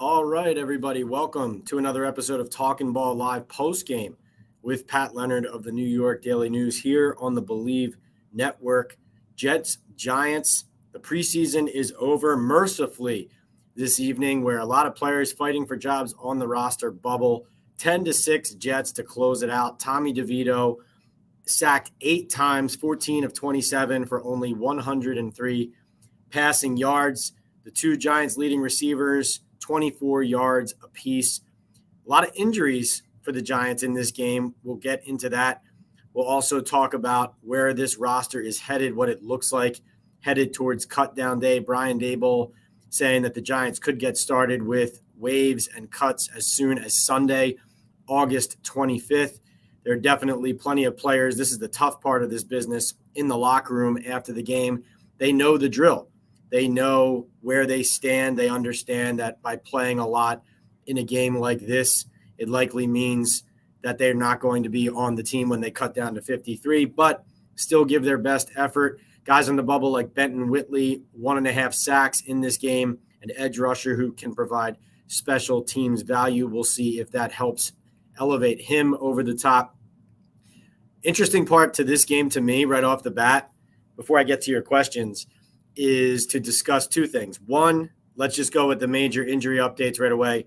All right, everybody. Welcome to another episode of Talkin Ball Live Postgame with Pat Leonard of the New York Daily News here on the Believe Network. Jets, Giants, the preseason is over mercifully this evening, where a lot of players fighting for jobs on the roster bubble. 10-6 Jets to close it out. Tommy DeVito sacked 8 times, 14 of 27 for only 103 passing yards. The two Giants leading receivers, 24 yards apiece. A lot of injuries for the Giants in this game. We'll get into that. We'll also talk about where this roster is headed, what it looks like headed towards cut down day. Brian Daboll saying that the Giants could get started with waves and cuts as soon as Sunday, August 25th. There are definitely plenty of players. This is the tough part of this business in the locker room after the game. They know the drill. They know where they stand. They understand that by playing a lot in a game like this, it likely means that they're not going to be on the team when they cut down to 53, but still give their best effort. Guys on the bubble like Benton Whitley, 1.5 sacks in this game, an edge rusher who can provide special teams value. We'll see if that helps elevate him over the top. Interesting part to this game to me right off the bat, before I get to your questions, is to discuss two things. One, let's just go with the major injury updates right away.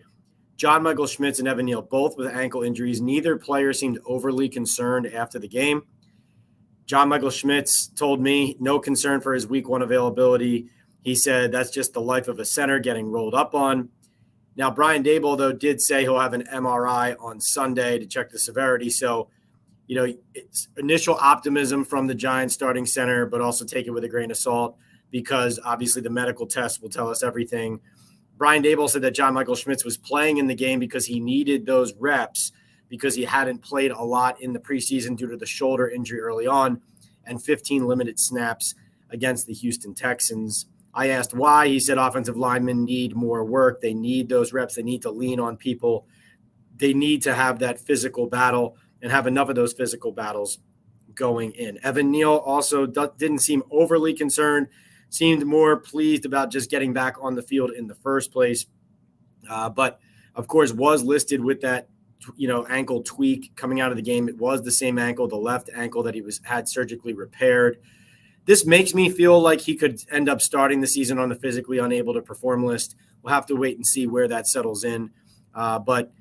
John Michael Schmitz and Evan Neal, both with ankle injuries. Neither player seemed overly concerned after the game. John Michael Schmitz told me no concern for his week 1 availability. He said that's just the life of a center getting rolled up on. Now, Brian Daboll, though, did say he'll have an MRI on Sunday to check the severity. So, it's initial optimism from the Giants starting center, but also take it with a grain of salt, because obviously the medical test will tell us everything. Brian Daboll said that John Michael Schmitz was playing in the game because he needed those reps, because he hadn't played a lot in the preseason due to the shoulder injury early on, and 15 limited snaps against the Houston Texans. I asked why. He said offensive linemen need more work. They need those reps. They need to lean on people. They need to have that physical battle and have enough of those physical battles going in. Evan Neal also didn't seem overly concerned, seemed more pleased about just getting back on the field in the first place. But, of course, was listed with that, ankle tweak coming out of the game. It was the same ankle, the left ankle that he had surgically repaired. This makes me feel like he could end up starting the season on the physically unable to perform list. We'll have to wait and see where that settles in. But,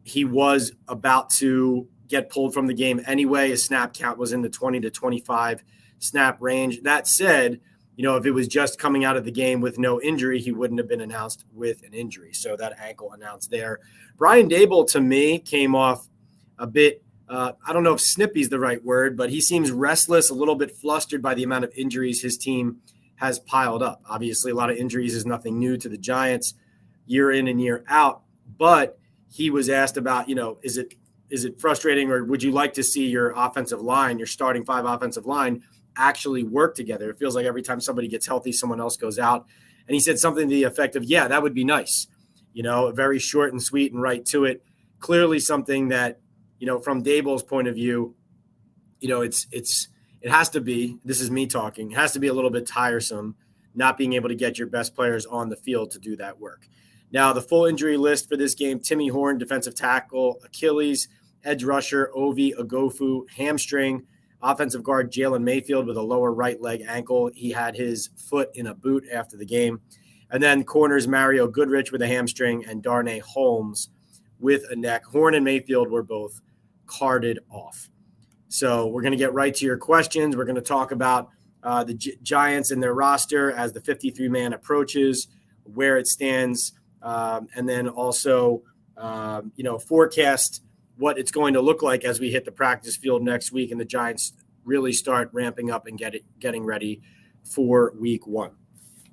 he was about to get pulled from the game anyway. His snap count was in the 20 to 25 snap range. That said, if it was just coming out of the game with no injury, he wouldn't have been announced with an injury. So that ankle announced there. Brian Daboll, to me, came off a bit, I don't know if snippy is the right word, but he seems restless, a little bit flustered by the amount of injuries his team has piled up. Obviously, a lot of injuries is nothing new to the Giants year in and year out. But he was asked about, is it frustrating, or would you like to see your offensive line, your starting 5 offensive line, actually work together? It feels like every time somebody gets healthy, someone else goes out. And he said something to the effect of, yeah, that would be nice. Very short and sweet and right to it. Clearly something that, from Daboll's point of view, it has to be, this is me talking, it has to be a little bit tiresome not being able to get your best players on the field to do that work. Now, the full injury list for this game: Timmy Horn, defensive tackle, Achilles; edge rusher, Ovi Ogofu, hamstring; offensive guard, Jalen Mayfield, with a lower right leg ankle. He had his foot in a boot after the game. And then corners, Mario Goodrich with a hamstring, and Darnay Holmes with a neck. Horn and Mayfield were both carted off. So we're going to get right to your questions. We're going to talk about the Giants and their roster as the 53-man approaches, where it stands, and then also, forecast what it's going to look like as we hit the practice field next week and the Giants really start ramping up and getting ready for week 1.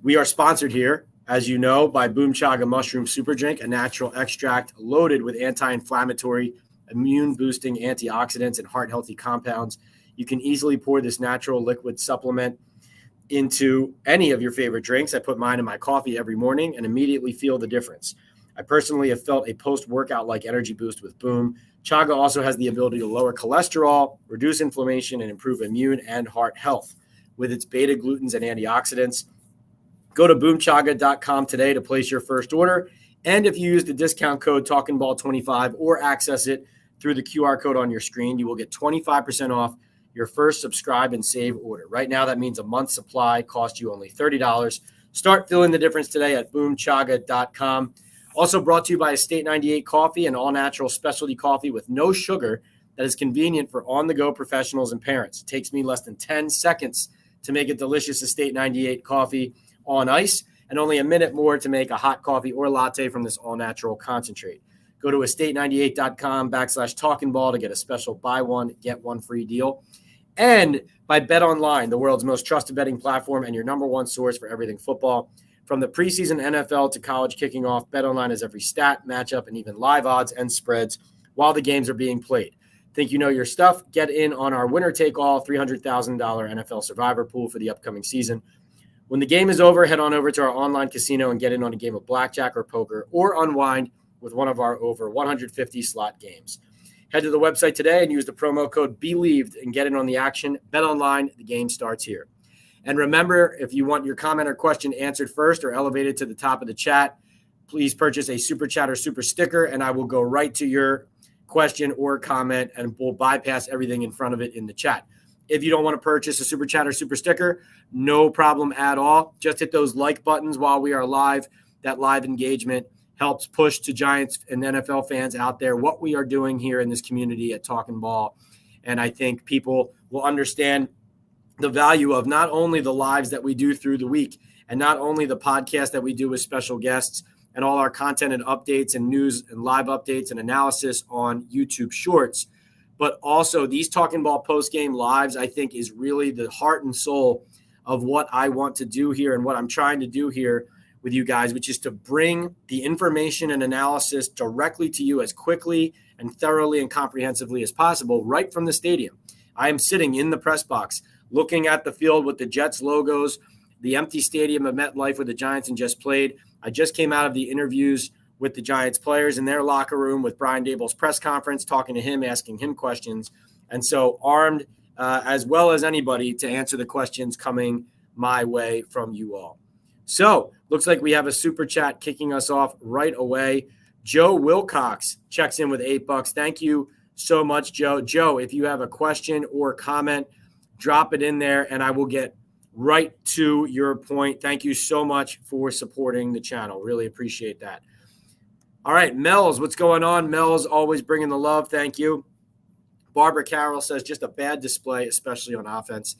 We are sponsored here, as you know, by Boom Chaga Mushroom Super Drink, a natural extract loaded with anti-inflammatory, immune-boosting antioxidants and heart-healthy compounds. You can easily pour this natural liquid supplement into any of your favorite drinks. I put mine in my coffee every morning and immediately feel the difference. I personally have felt a post-workout like energy boost with Boom. Chaga also has the ability to lower cholesterol, reduce inflammation, and improve immune and heart health with its beta-glucans and antioxidants. Go to boomchaga.com today to place your first order. And if you use the discount code TalkinBall25 or access it through the QR code on your screen, you will get 25% off your first subscribe and save order. Right now, that means a month's supply costs you only $30. Start feeling the difference today at boomchaga.com. Also brought to you by Estate 98 Coffee, an all-natural specialty coffee with no sugar that is convenient for on-the-go professionals and parents. It takes me less than 10 seconds to make a delicious Estate 98 coffee on ice, and only a minute more to make a hot coffee or latte from this all-natural concentrate. Go to estate98.com/talkinball to get a special buy one, get one free deal. And by BetOnline, the world's most trusted betting platform and your number one source for everything football. From the preseason NFL to college kicking off, BetOnline has every stat, matchup, and even live odds and spreads while the games are being played. Think you know your stuff? Get in on our winner-take-all $300,000 NFL Survivor pool for the upcoming season. When the game is over, head on over to our online casino and get in on a game of blackjack or poker, or unwind with one of our over 150 slot games. Head to the website today and use the promo code BELIEVED and get in on the action. Bet online, the game starts here. And remember, if you want your comment or question answered first or elevated to the top of the chat, please purchase a Super Chat or Super Sticker, and I will go right to your question or comment, and we'll bypass everything in front of it in the chat. If you don't want to purchase a Super Chat or Super Sticker, no problem at all. Just hit those like buttons while we are live. That live engagement helps push to Giants and NFL fans out there what we are doing here in this community at Talkin Ball. And I think people will understand the value of not only the lives that we do through the week and not only the podcast that we do with special guests and all our content and updates and news and live updates and analysis on YouTube Shorts, but also these Talkin Ball post-game lives, I think, is really the heart and soul of what I want to do here and what I'm trying to do here with you guys, which is to bring the information and analysis directly to you as quickly and thoroughly and comprehensively as possible right from the stadium. I am sitting in the press box looking at the field with the Jets logos, the empty stadium of MetLife where the Giants and just played. I just came out of the interviews with the Giants players in their locker room with Brian Daboll's press conference, talking to him, asking him questions. And so armed as well as anybody to answer the questions coming my way from you all. So looks like we have a super chat kicking us off right away. Joe Wilcox checks in with $8. Thank you so much, Joe. Joe, if you have a question or comment, drop it in there and I will get right to your point. Thank you so much for supporting the channel. Really appreciate that. All right, Mel's, what's going on? Mel's always bringing the love. Thank you. Barbara Carroll says just a bad display, especially on offense.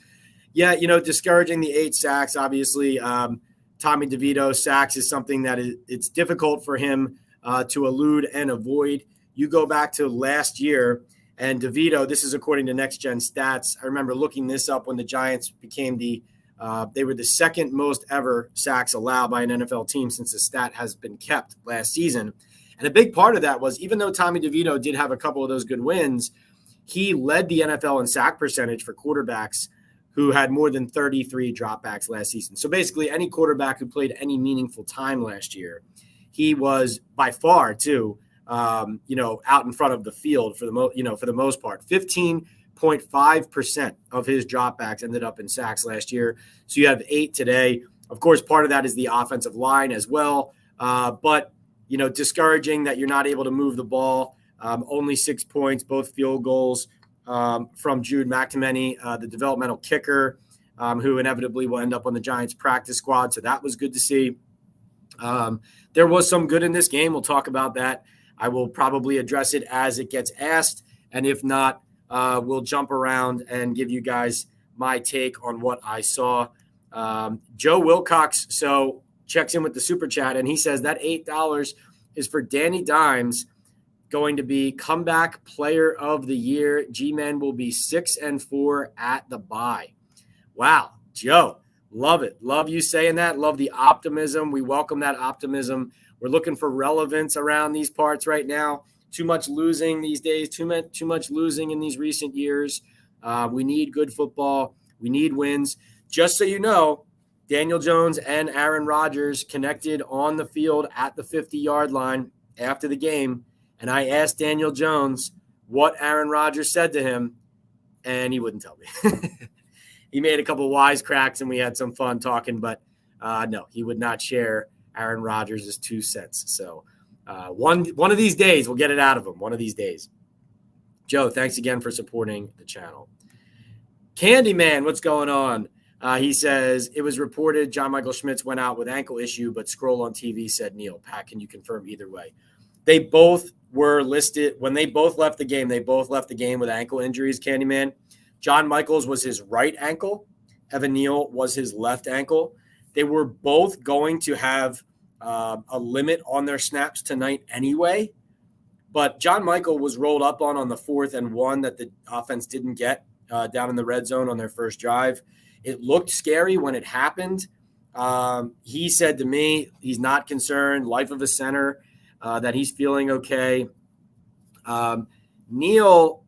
Yeah, discouraging the 8 sacks. Obviously, Tommy DeVito sacks is something that it's difficult for him to elude and avoid. You go back to last year, and DeVito, this is according to Next Gen Stats. I remember looking this up when the Giants became they were the second most ever sacks allowed by an NFL team since the stat has been kept last season. And a big part of that was, even though Tommy DeVito did have a couple of those good wins, he led the NFL in sack percentage for quarterbacks who had more than 33 dropbacks last season. So basically any quarterback who played any meaningful time last year, he was by far too, out in front of the field for the most part. 15.5% of his dropbacks ended up in sacks last year. So you have 8 today. Of course, part of that is the offensive line as well. But discouraging that you're not able to move the ball. Only 6 points, both field goals from Jude McTominay, the developmental kicker, who inevitably will end up on the Giants practice squad. So that was good to see. There was some good in this game. We'll talk about that. I will probably address it as it gets asked. And if not, we'll jump around and give you guys my take on what I saw. Joe Wilcox checks in with the super chat, and he says that $8 is for Danny Dimes, going to be comeback player of the year. G-Men will be 6-4 at the bye. Wow, Joe, love it. Love you saying that. Love the optimism. We welcome that optimism. We're looking for relevance around these parts right now. Too much losing these days, too much losing in these recent years. We need good football. We need wins. Just so you know, Daniel Jones and Aaron Rodgers connected on the field at the 50-yard line after the game. And I asked Daniel Jones what Aaron Rodgers said to him, and he wouldn't tell me. He made a couple of wisecracks, and we had some fun talking, but no, he would not share Aaron Rodgers' 2 cents. So One of these days, we'll get it out of him. One of these days. Joe, thanks again for supporting the channel. Candyman, what's going on? He says, it was reported John Michael Schmitz went out with ankle issue, but scroll on TV said Neil. Pat, can you confirm either way? They both were listed. When they both left the game, they both left the game with ankle injuries, Candyman. John Michaels was his right ankle. Evan Neal was his left ankle. They were both going to have a limit on their snaps tonight anyway. But John Michael was rolled up on the 4th and 1 that the offense didn't get down in the red zone on their first drive. It looked scary when it happened. He said to me he's not concerned, life of a center, that he's feeling okay. Neal,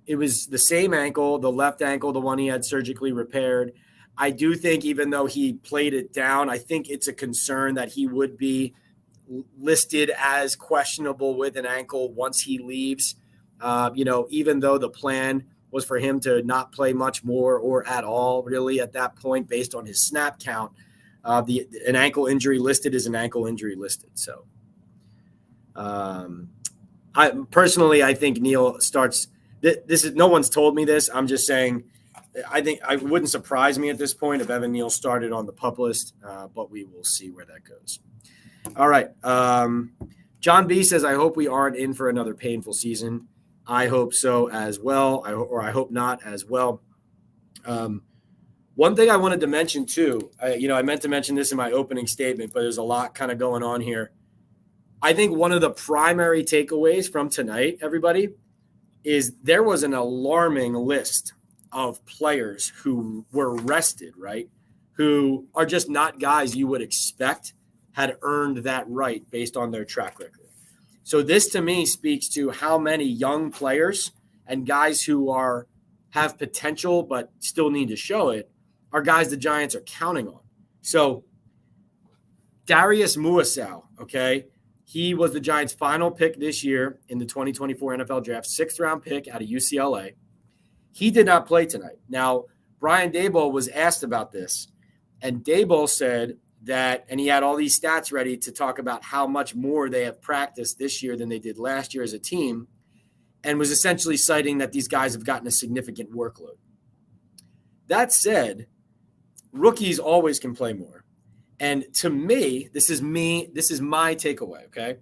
it was the same ankle, the left ankle, the one he had surgically repaired. I do think even though he played it down, I think it's a concern that he would be listed as questionable with an ankle once he leaves. Even though the plan was for him to not play much more or at all really at that point based on his snap count. An ankle injury listed is an ankle injury listed. So I think Neal starts – this is no one's told me this. I'm just saying I think it wouldn't surprise me at this point if Evan Neal started on the PUP list, but we will see where that goes. All right. John B says, I hope we aren't in for another painful season. I hope so as well, I hope not as well. One thing I wanted to mention too, I meant to mention this in my opening statement, but there's a lot kind of going on here. I think one of the primary takeaways from tonight, everybody, is there was an alarming list of players who were rested, right? Who are just not guys you would expect had earned that right based on their track record. So this to me speaks to how many young players and guys who have potential but still need to show it are guys the Giants are counting on. So Darius Muasau, okay, he was the Giants' final pick this year in the 2024 NFL Draft, 6th round pick out of UCLA. He did not play tonight. Now, Brian Daboll was asked about this, and Daboll said that, and he had all these stats ready to talk about how much more they have practiced this year than they did last year as a team, and was essentially citing that these guys have gotten a significant workload. That said, rookies always can play more. And to me, this is my takeaway, okay?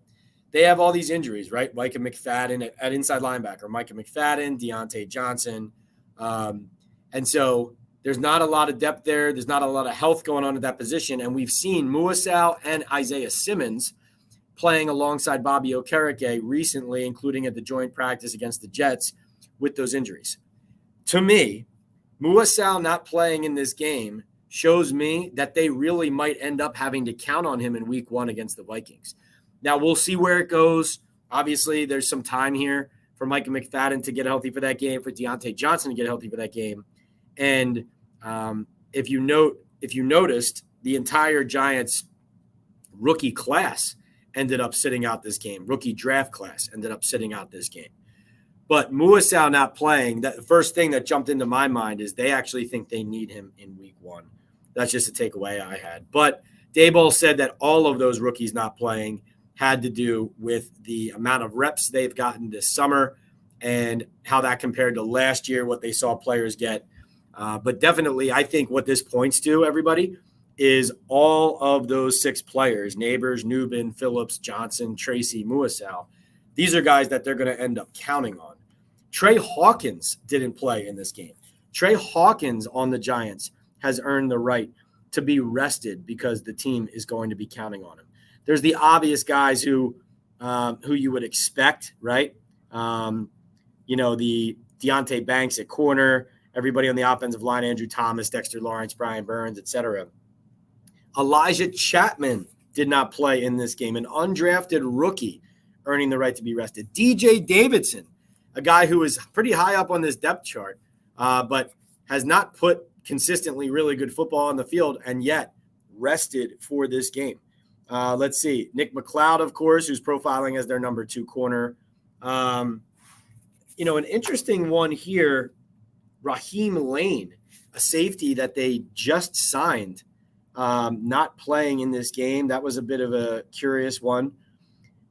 They have all these injuries, right? Micah McFadden at inside linebacker, Micah McFadden, Deontay Johnson. And so there's not a lot of depth there. There's not a lot of health going on at that position. And we've seen Muasau and Isaiah Simmons playing alongside Bobby Okereke recently, including at the joint practice against the Jets with those injuries. To me, Muasau not playing in this game shows me that they really might end up having to count on him in week 1 against the Vikings. Now, we'll see where it goes. Obviously, there's some time here for Micah McFadden to get healthy for that game, for Deontay Johnson to get healthy for that game. And if you noticed, the entire Giants rookie class ended up sitting out this game. Rookie draft class ended up sitting out this game. But Muasau not playing, the first thing that jumped into my mind is they actually think they need him in week 1. That's just a takeaway I had. But Daboll said that all of those rookies not playing had to do with the amount of reps they've gotten this summer and how that compared to last year, what they saw players get. But definitely, I think what this points to, everybody, is all of those 6 players, Neighbors, Nubin, Phillips, Johnson, Tracy, Muasau. These are guys that they're going to end up counting on. Trey Hawkins didn't play in this game. Trey Hawkins on the Giants has earned the right to be rested because the team is going to be counting on him. There's the obvious guys who you would expect, right? The Deonte Banks at corner, everybody on the offensive line, Andrew Thomas, Dexter Lawrence, Brian Burns, etc. Elijah Chapman did not play in this game, an undrafted rookie earning the right to be rested. DJ Davidson, a guy who is pretty high up on this depth chart, but has not put consistently really good football on the field and yet rested for this game. Let's see. Nick McLeod, of course, who's profiling as their number 2 corner. An interesting one here, Raheem Lane, a safety that they just signed, not playing in this game. That was a bit of a curious one.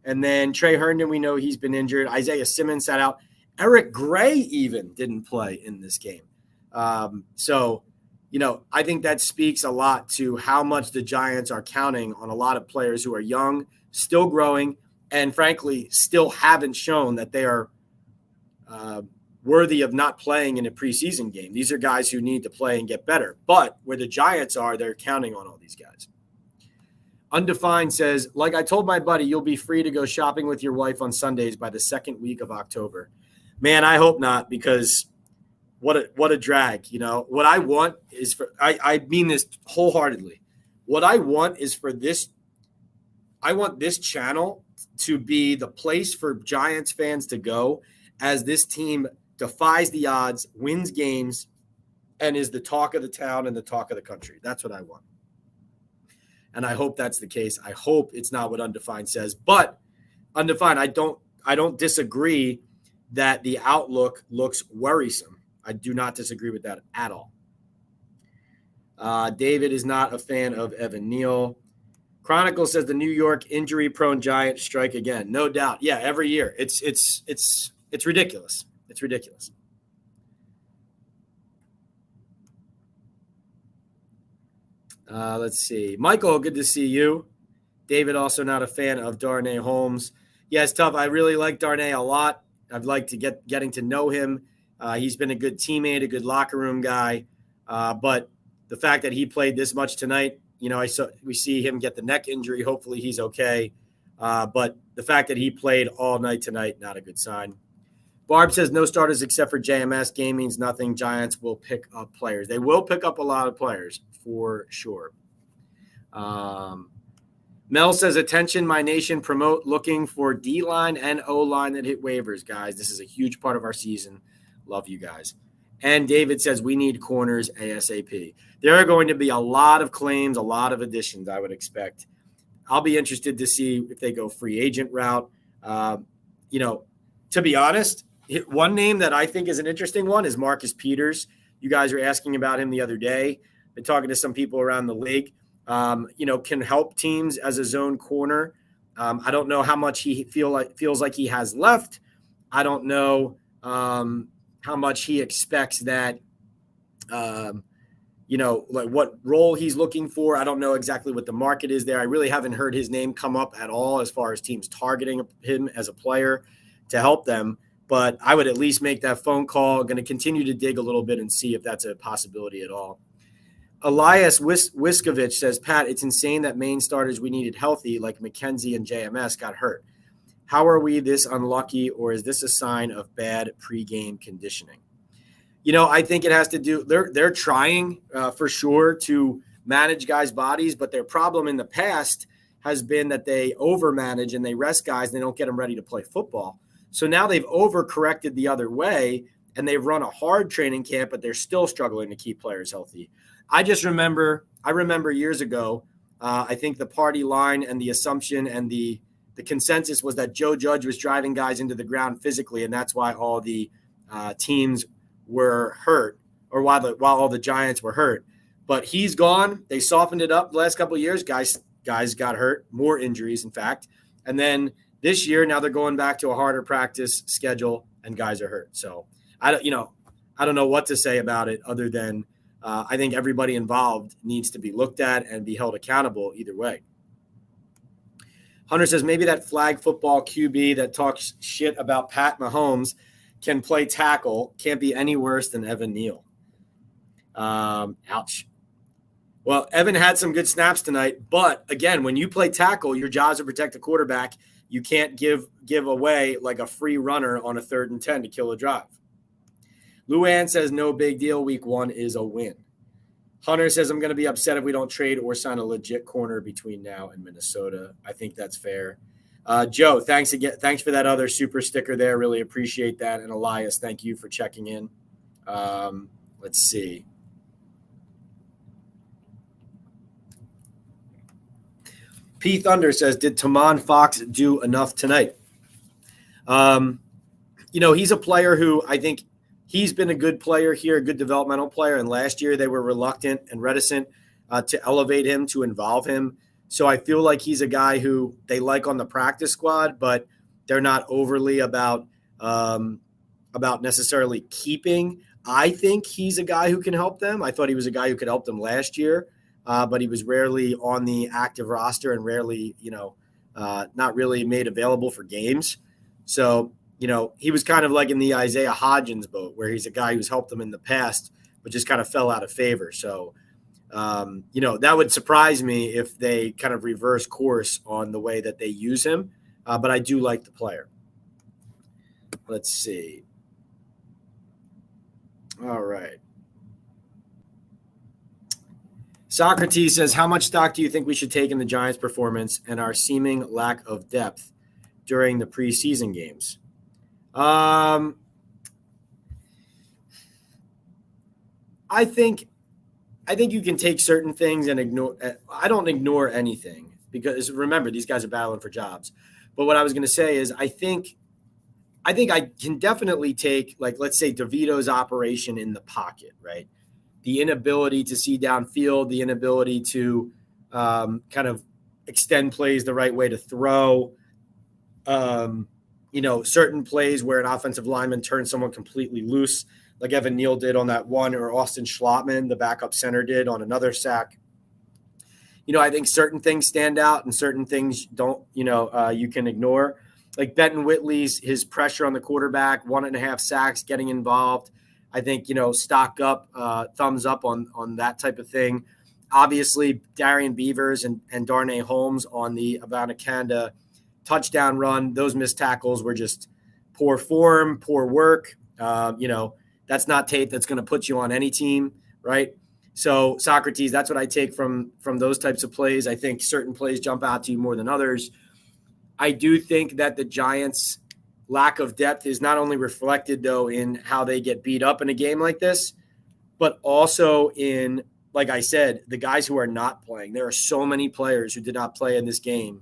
And then Trey Herndon, we know he's been injured. Isaiah Simmons sat out. Eric Gray even didn't play in this game. So, I think that speaks a lot to how much the Giants are counting on a lot of players who are young, still growing, and frankly, still haven't shown that they are worthy of not playing in a preseason game. These are guys who need to play and get better. But where the Giants are, they're counting on all these guys. Undefined says, like I told my buddy, you'll be free to go shopping with your wife on Sundays by the second week of October. Man, I hope not, because what a drag. What I want is I mean this wholeheartedly. What I want is I want this channel to be the place for Giants fans to go as this team defies the odds, wins games, and is the talk of the town and the talk of the country. That's what I want. And I hope that's the case. I hope it's not what Undefined says. But Undefined, I don't disagree that the outlook looks worrisome. I do not disagree with that at all. David is not a fan of Evan Neal. Chronicle says the New York injury-prone Giants strike again. No doubt. Yeah, every year. It's ridiculous. It's ridiculous. Let's see. Michael, good to see you. David, also not a fan of Darnay Holmes. Yeah, it's tough. I really like Darnay a lot. I've liked to getting to know him. He's been a good teammate, a good locker room guy. But the fact that he played this much tonight, we see him get the neck injury. Hopefully he's okay. But the fact that he played all night tonight, not a good sign. Barb says no starters except for JMS. Game means nothing. Giants will pick up players. They will pick up a lot of players for sure. Mel says, attention, my nation, promote looking for D-line and O-line that hit waivers, guys. This is a huge part of our season. Love you guys. And David says we need corners ASAP. There are going to be a lot of claims, a lot of additions, I would expect. I'll be interested to see if they go free agent route. To be honest, one name that I think is an interesting one is Marcus Peters. You guys were asking about him the other day. Been talking to some people around the league. Can help teams as a zone corner. I don't know how much he feels like he has left. I don't know how much he expects that, like what role he's looking for. I don't know exactly what the market is there. I really haven't heard his name come up at all as far as teams targeting him as a player to help them. But I would at least make that phone call. Going to continue to dig a little bit and see if that's a possibility at all. Elias Wiskovich says, Pat, it's insane that main starters we needed healthy, like McKenzie and JMS, got hurt. How are we this unlucky, or is this a sign of bad pregame conditioning? I think it has to do – they're trying for sure to manage guys' bodies, but their problem in the past has been that they overmanage and they rest guys and they don't get them ready to play football. So now they've overcorrected the other way, and they've run a hard training camp, but they're still struggling to keep players healthy. I remember years ago, I think the party line and the assumption and the consensus was that Joe Judge was driving guys into the ground physically, and that's why all the teams were hurt, or while all the Giants were hurt. But he's gone. They softened it up the last couple of years. Guys got hurt, more injuries, in fact. And then this year, now they're going back to a harder practice schedule, and guys are hurt. So I don't know what to say about it other than I think everybody involved needs to be looked at and be held accountable either way. Hunter says maybe that flag football QB that talks shit about Pat Mahomes can play tackle. Can't be any worse than Evan Neal. Ouch. Well, Evan had some good snaps tonight, but again, when you play tackle, your job is to protect the quarterback. You can't give away like a free runner on a 3rd and 10 to kill a drive. Luann says no big deal. Week 1 is a win. Hunter says I'm going to be upset if we don't trade or sign a legit corner between now and Minnesota. I think that's fair. Joe, thanks again. Thanks for that other super sticker there. Really appreciate that. And Elias, thank you for checking in. Let's see. P. Thunder says, did Tamon Fox do enough tonight? He's a player who I think he's been a good player here, a good developmental player. And last year they were reluctant and reticent to elevate him, to involve him. So I feel like he's a guy who they like on the practice squad, but they're not overly about necessarily keeping. I think he's a guy who can help them. I thought he was a guy who could help them last year, but he was rarely on the active roster and rarely, not really made available for games. So, he was kind of like in the Isaiah Hodgins boat, where he's a guy who's helped them in the past, but just kind of fell out of favor. So, that would surprise me if they kind of reverse course on the way that they use him. But I do like the player. Let's see. All right. Socrates says, how much stock do you think we should take in the Giants' performance and our seeming lack of depth during the preseason games? I think you can take certain things and ignore. I don't ignore anything because remember, these guys are battling for jobs. But what I was going to say is I think I can definitely take, like, let's say DeVito's operation in the pocket, right? The inability to see downfield, the inability to kind of extend plays the right way to throw, certain plays where an offensive lineman turns someone completely loose, like Evan Neal did on that one, or Austin Schlottman, the backup center, did on another sack. I think certain things stand out and certain things don't, you can ignore. Like Benton Whitley's, his pressure on the quarterback, 1.5 sacks, getting involved. I think, stock up, thumbs up on that type of thing. Obviously, Darian Beavers and Darnay Holmes on the Abanikanda touchdown run, those missed tackles were just poor form, poor work. That's not tape that's going to put you on any team, right? So, Socrates, that's what I take from those types of plays. I think certain plays jump out to you more than others. I do think that the Giants' lack of depth is not only reflected, though, in how they get beat up in a game like this, but also in, like I said, the guys who are not playing. There are so many players who did not play in this game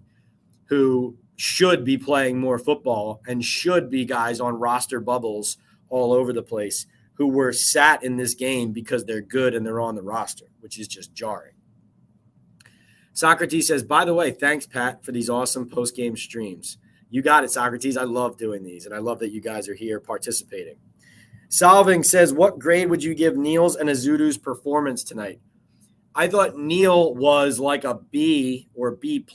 who should be playing more football and should be guys on roster bubbles all over the place who were sat in this game because they're good and they're on the roster, which is just jarring. Socrates says, by the way, thanks, Pat, for these awesome post-game streams. You got it, Socrates. I love doing these, and I love that you guys are here participating. Solving says, what grade would you give Neal's and Azudu's performance tonight? I thought Neal was like a B or B+,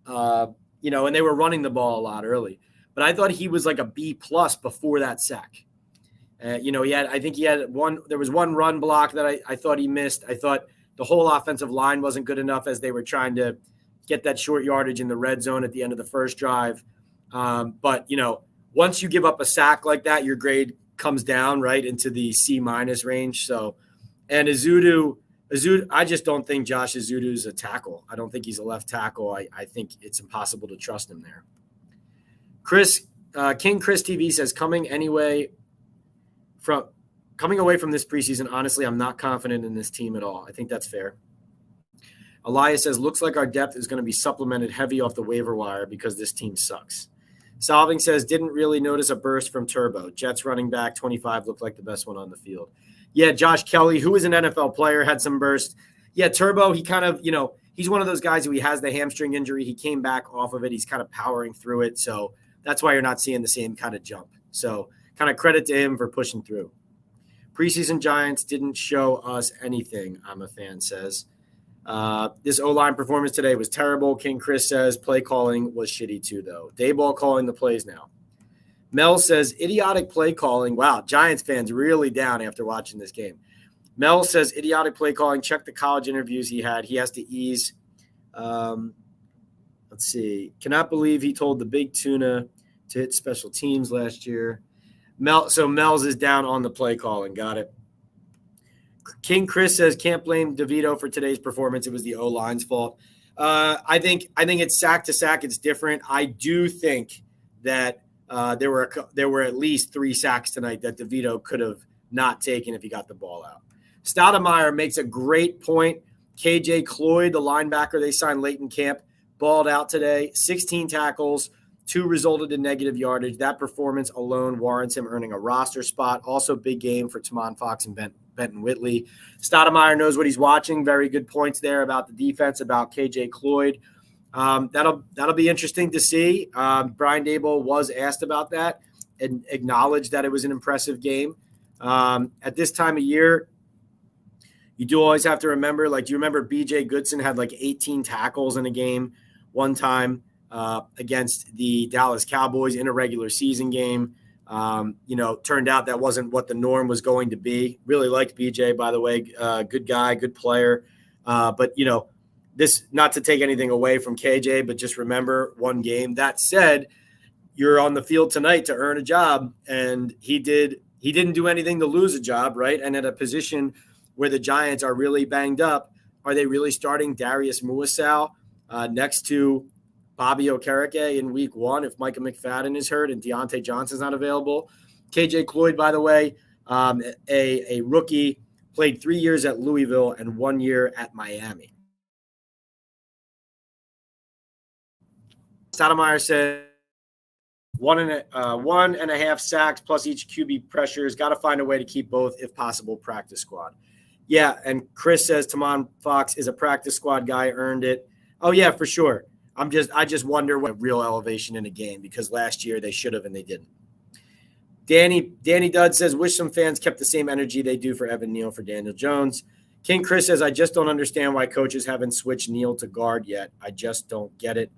and they were running the ball a lot early. But I thought he was like a B+ before that sack. There was one run block that I thought he missed. I thought the whole offensive line wasn't good enough as they were trying to get that short yardage in the red zone at the end of the first drive. But once you give up a sack like that, your grade comes down right into the C- range. So, and Azudu, I just don't think Josh Azudu is a tackle. I don't think he's a left tackle. I think it's impossible to trust him there. King Chris TV says, coming away from this preseason, honestly, I'm not confident in this team at all. I think that's fair. Elias says, looks like our depth is going to be supplemented heavy off the waiver wire because this team sucks. Solving says, didn't really notice a burst from Turbo. Jets running back 25 looked like the best one on the field. Yeah, Josh Kelly, who is an NFL player, had some burst. Yeah, Turbo, he kind of, he's one of those guys who he has the hamstring injury. He came back off of it. He's kind of powering through it. So that's why you're not seeing the same kind of jump. So kind of credit to him for pushing through. Preseason Giants didn't show us anything, I'm a fan says. This O-line performance today was terrible. King Chris says play calling was shitty too, though. Dayball calling the plays now. Mel says idiotic play calling. Wow, Giants fans really down after watching this game. Mel says idiotic play calling. Check the college interviews he had. He has to ease. Let's see. Cannot believe he told the big tuna to hit special teams last year. So Mel's is down on the play calling. Got it. King Chris says can't blame DeVito for today's performance. It was the O-line's fault. I think it's sack to sack. It's different. I do think that there were at least 3 sacks tonight that DeVito could have not taken if he got the ball out. Stoudemire makes a great point. KJ Cloyd, the linebacker they signed late in camp, balled out today. 16 tackles, 2 resulted in negative yardage. That performance alone warrants him earning a roster spot. Also big game for Tamon Fox and Benton Whitley. Stoudemire knows what he's watching. Very good points there about the defense, about KJ Cloyd. That'll be interesting to see. Brian Daboll was asked about that and acknowledged that it was an impressive game. At this time of year, you do always have to remember, do you remember B.J. Goodson had 18 tackles in a game one time against the Dallas Cowboys in a regular season game? Turned out that wasn't what the norm was going to be. Really liked B.J., by the way. Good guy, good player. But this, not to take anything away from KJ, but just remember one game. That said, you're on the field tonight to earn a job, and he didn't do anything to lose a job, right? And at a position where the Giants are really banged up, are they really starting Darius Muasau next to Bobby Okereke in week 1 if Micah McFadden is hurt and Deontay Johnson's not available? KJ Cloyd, by the way, a rookie, played 3 years at Louisville and 1 year at Miami. Stoudemire said 1.5 sacks plus each QB pressures. Got to find a way to keep both, if possible, practice squad. Yeah, and Chris says Tamon Fox is a practice squad guy, earned it. Oh, yeah, for sure. I just wonder what real elevation in a game, because last year they should have and they didn't. Danny Dudd says, wish some fans kept the same energy they do for Evan Neal for Daniel Jones. King Chris says, I just don't understand why coaches haven't switched Neal to guard yet. I just don't get it.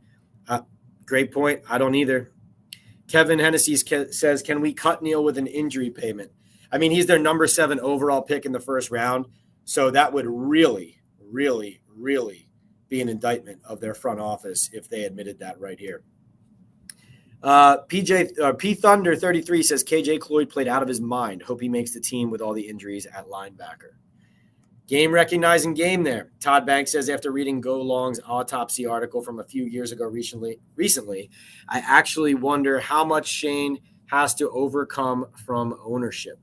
Great point. I don't either. Kevin Hennessy says, can we cut Neal with an injury payment? I mean, he's their number 7 overall pick in the first round. So that would really, really, really be an indictment of their front office if they admitted that right here. P Thunder 33 says KJ Cloyd played out of his mind. Hope he makes the team with all the injuries at linebacker. Game recognizing game there. Todd Banks says, after reading Go Long's autopsy article from a few years ago recently, I actually wonder how much Shane has to overcome from ownership.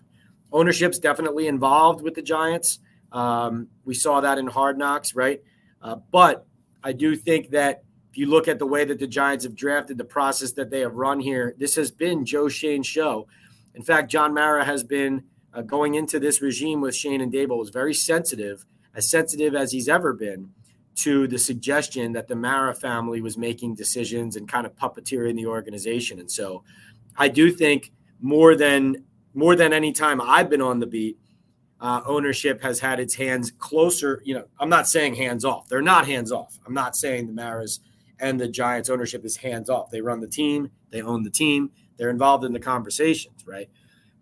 Ownership's definitely involved with the Giants. We saw that in Hard Knocks, right? But I do think that if you look at the way that the Giants have drafted, the process that they have run here, this has been Joe Shane's show. In fact, John Mara has been going into this regime with Shane and Daboll was very sensitive as he's ever been to the suggestion that the Mara family was making decisions and kind of puppeteering the organization. And so I do think more than any time I've been on the beat, ownership has had its hands closer. I'm not saying hands off. They're not hands off. I'm not saying the Maras and the Giants ownership is hands off. They run the team. They own the team. They're involved in the conversations, right?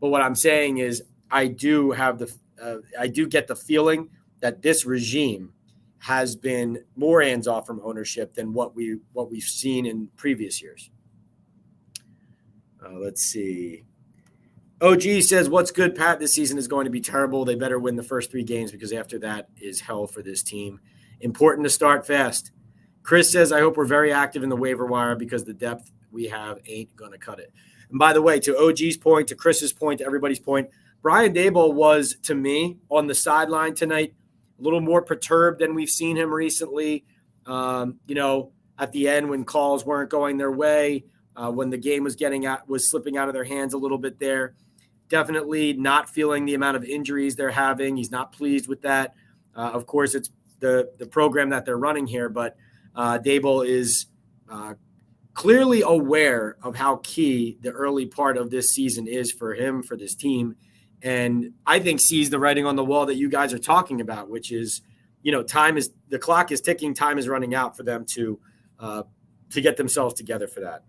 But what I'm saying is I do get the feeling that this regime has been more hands off from ownership than what we've seen in previous years. Let's see. OG says, what's good, Pat? This season is going to be terrible. They better win the first 3 games because after that is hell for this team. Important to start fast. Chris says, I hope we're very active in the waiver wire because the depth we have ain't going to cut it. And by the way, to OG's point, to Chris's point, to everybody's point, Brian Daboll was, to me, on the sideline tonight, a little more perturbed than we've seen him recently. At the end when calls weren't going their way, when the game was slipping out of their hands a little bit there. Definitely not feeling the amount of injuries they're having. He's not pleased with that. Of course, it's the program that they're running here, but Daboll is clearly aware of how key the early part of this season is for him, for this team. And I think sees the writing on the wall that you guys are talking about, which is, the clock is ticking, time is running out for them to get themselves together for that.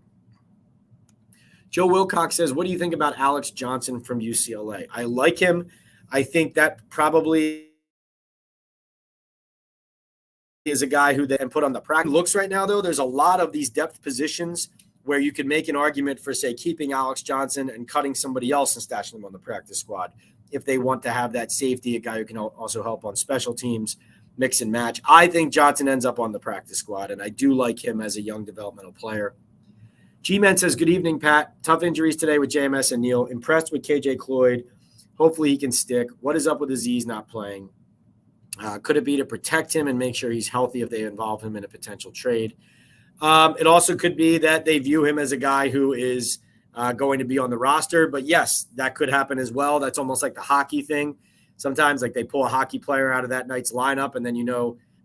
Joe Wilcox says, what do you think about Alex Johnson from UCLA? I like him. I think that probably is a guy who they can put on the practice looks right now, though. There's a lot of these depth positions where you could make an argument for, say, keeping Alex Johnson and cutting somebody else and stashing them on the practice squad if they want to have that safety, a guy who can also help on special teams, mix and match. I think Johnson ends up on the practice squad, and I do like him as a young developmental player. G-Man says, good evening, Pat. Tough injuries today with JMS and Neal. Impressed with KJ Cloyd. Hopefully he can stick. What is up with Aziz not playing? Could it be to protect him and make sure he's healthy if they involve him in a potential trade? It also could be that they view him as a guy who is going to be on the roster. But, yes, that could happen as well. That's almost like the hockey thing. sometimes like they pull a hockey player out of that night's lineup, and then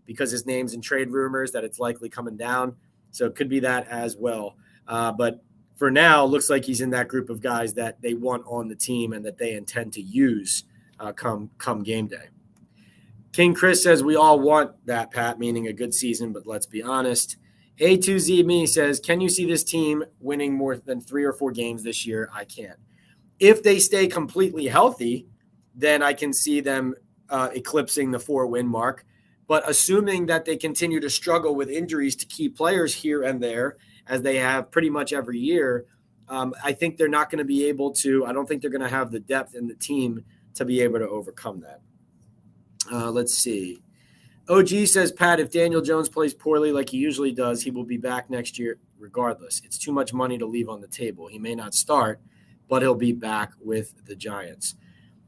because his name's in trade rumors that it's likely coming down. So it could be that as well. But for now, looks like he's in that group of guys that they want on the team and that they intend to use come game day. King Chris says we all want that, Pat, meaning a good season, but let's be honest. A2Z Me says, can you see this team winning more than 3 or 4 games this year? I can't. If they stay completely healthy, then I can see them eclipsing the 4-win mark. But assuming that they continue to struggle with injuries to key players here and there, as they have pretty much every year, I think they're not going to be able to – I don't think they're going to have the depth in the team to be able to overcome that. Let's see. OG says, Pat, if Daniel Jones plays poorly like he usually does, he will be back next year regardless. It's too much money to leave on the table. He may not start, but he'll be back with the Giants.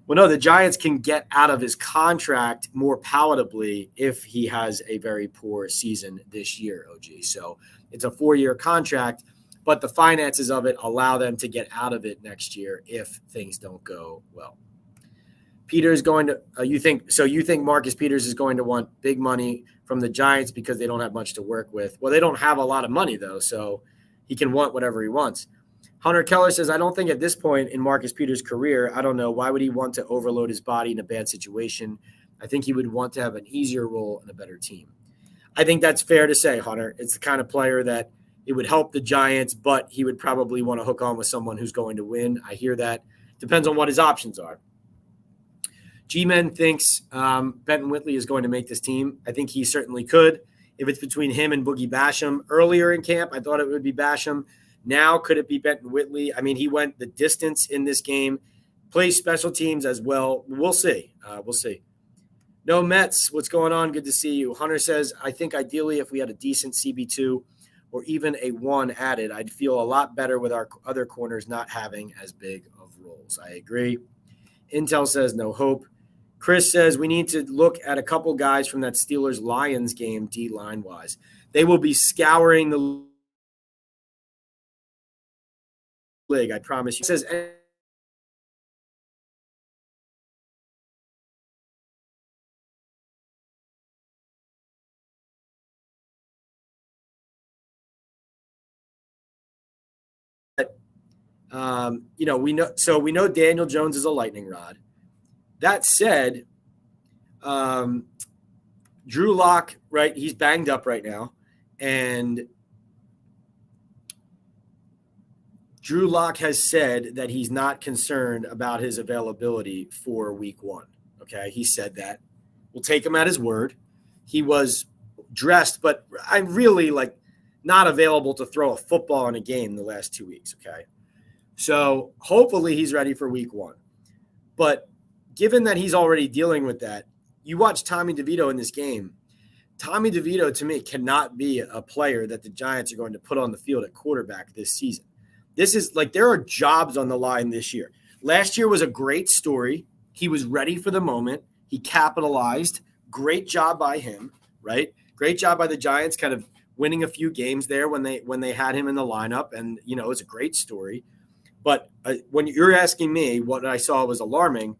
Well, no, the Giants can get out of his contract more palatably if he has a very poor season this year, OG. So it's a 4-year contract, but the finances of it allow them to get out of it next year if things don't go well. Peters going to you think Marcus Peters is going to want big money from the Giants because they don't have much to work with. Well, they don't have a lot of money though, so he can want whatever he wants. Hunter Keller says, I don't think at this point in Marcus Peters' career, I don't know, why would he want to overload his body in a bad situation? I think he would want to have an easier role in a better team. I think that's fair to say, Hunter. It's the kind of player that it would help the Giants, but he would probably want to hook on with someone who's going to win. I hear that. Depends on what his options are. G-Men thinks Benton Whitley is going to make this team. I think he certainly could. If it's between him and Boogie Basham. Earlier in camp, I thought it would be Basham. Now, could it be Benton Whitley? I mean, he went the distance in this game, plays special teams as well. We'll see. We'll see. No Mets, what's going on? Good to see you. Hunter says, I think ideally if we had a decent CB2 or even a 1 added, I'd feel a lot better with our other corners not having as big of roles. I agree. Intel says no hope. Chris says we need to look at a couple guys from that Steelers-Lions game D-line-wise. They will be scouring the league, I promise you. It says we know Daniel Jones is a lightning rod. That said, Drew Lock, right, he's banged up right now, and Drew Lock has said that he's not concerned about his availability for week 1. Okay, he said that. We'll take him at his word. He was dressed, but I'm really not available to throw a football in a game the last 2 weeks. Okay, so hopefully he's ready for week 1. But given that he's already dealing with that, you watch Tommy DeVito in this game. Tommy DeVito, to me, cannot be a player that the Giants are going to put on the field at quarterback this season. This is there are jobs on the line this year. Last year was a great story. He was ready for the moment. He capitalized. Great job by him, right? Great job by the Giants kind of winning a few games there when they had him in the lineup. And, it was a great story. But when you're asking me, what I saw was alarming.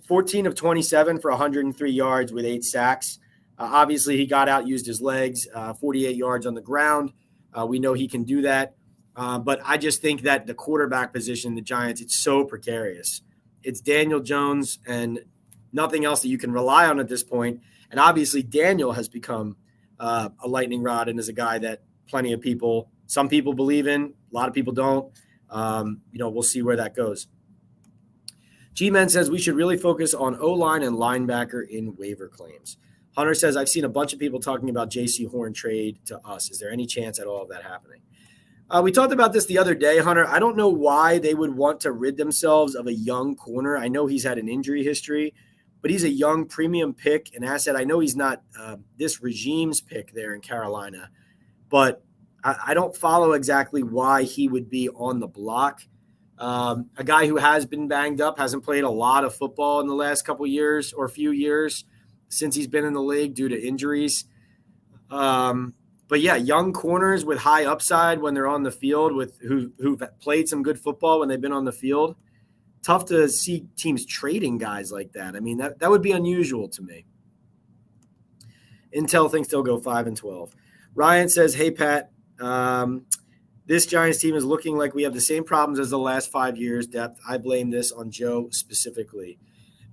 14 of 27 for 103 yards with 8 sacks. Obviously, he got out, used his legs, 48 yards on the ground. We know he can do that. But I just think that the quarterback position, the Giants, it's so precarious. It's Daniel Jones and nothing else that you can rely on at this point. And obviously, Daniel has become a lightning rod and is a guy that some people believe in, a lot of people don't. We'll see where that goes. G-Men says we should really focus on O-line and linebacker in waiver claims. Hunter says, I've seen a bunch of people talking about J.C. Horn trade to us. Is there any chance at all of that happening? We talked about this the other day, Hunter. I don't know why they would want to rid themselves of a young corner. I know he's had an injury history, but he's a young premium pick, an asset. I know he's not this regime's pick there in Carolina, but I don't follow exactly why he would be on the block. A guy who has been banged up, hasn't played a lot of football in the last couple years or few years since he's been in the league due to injuries. But yeah, young corners with high upside when they're on the field who've played some good football when they've been on the field. tough to see teams trading guys like that. I mean, that would be unusual to me. Intel thinks they'll go 5-12. Ryan says, hey, Pat, this Giants team is looking like we have the same problems as the last 5 years, depth. I blame this on Joe specifically.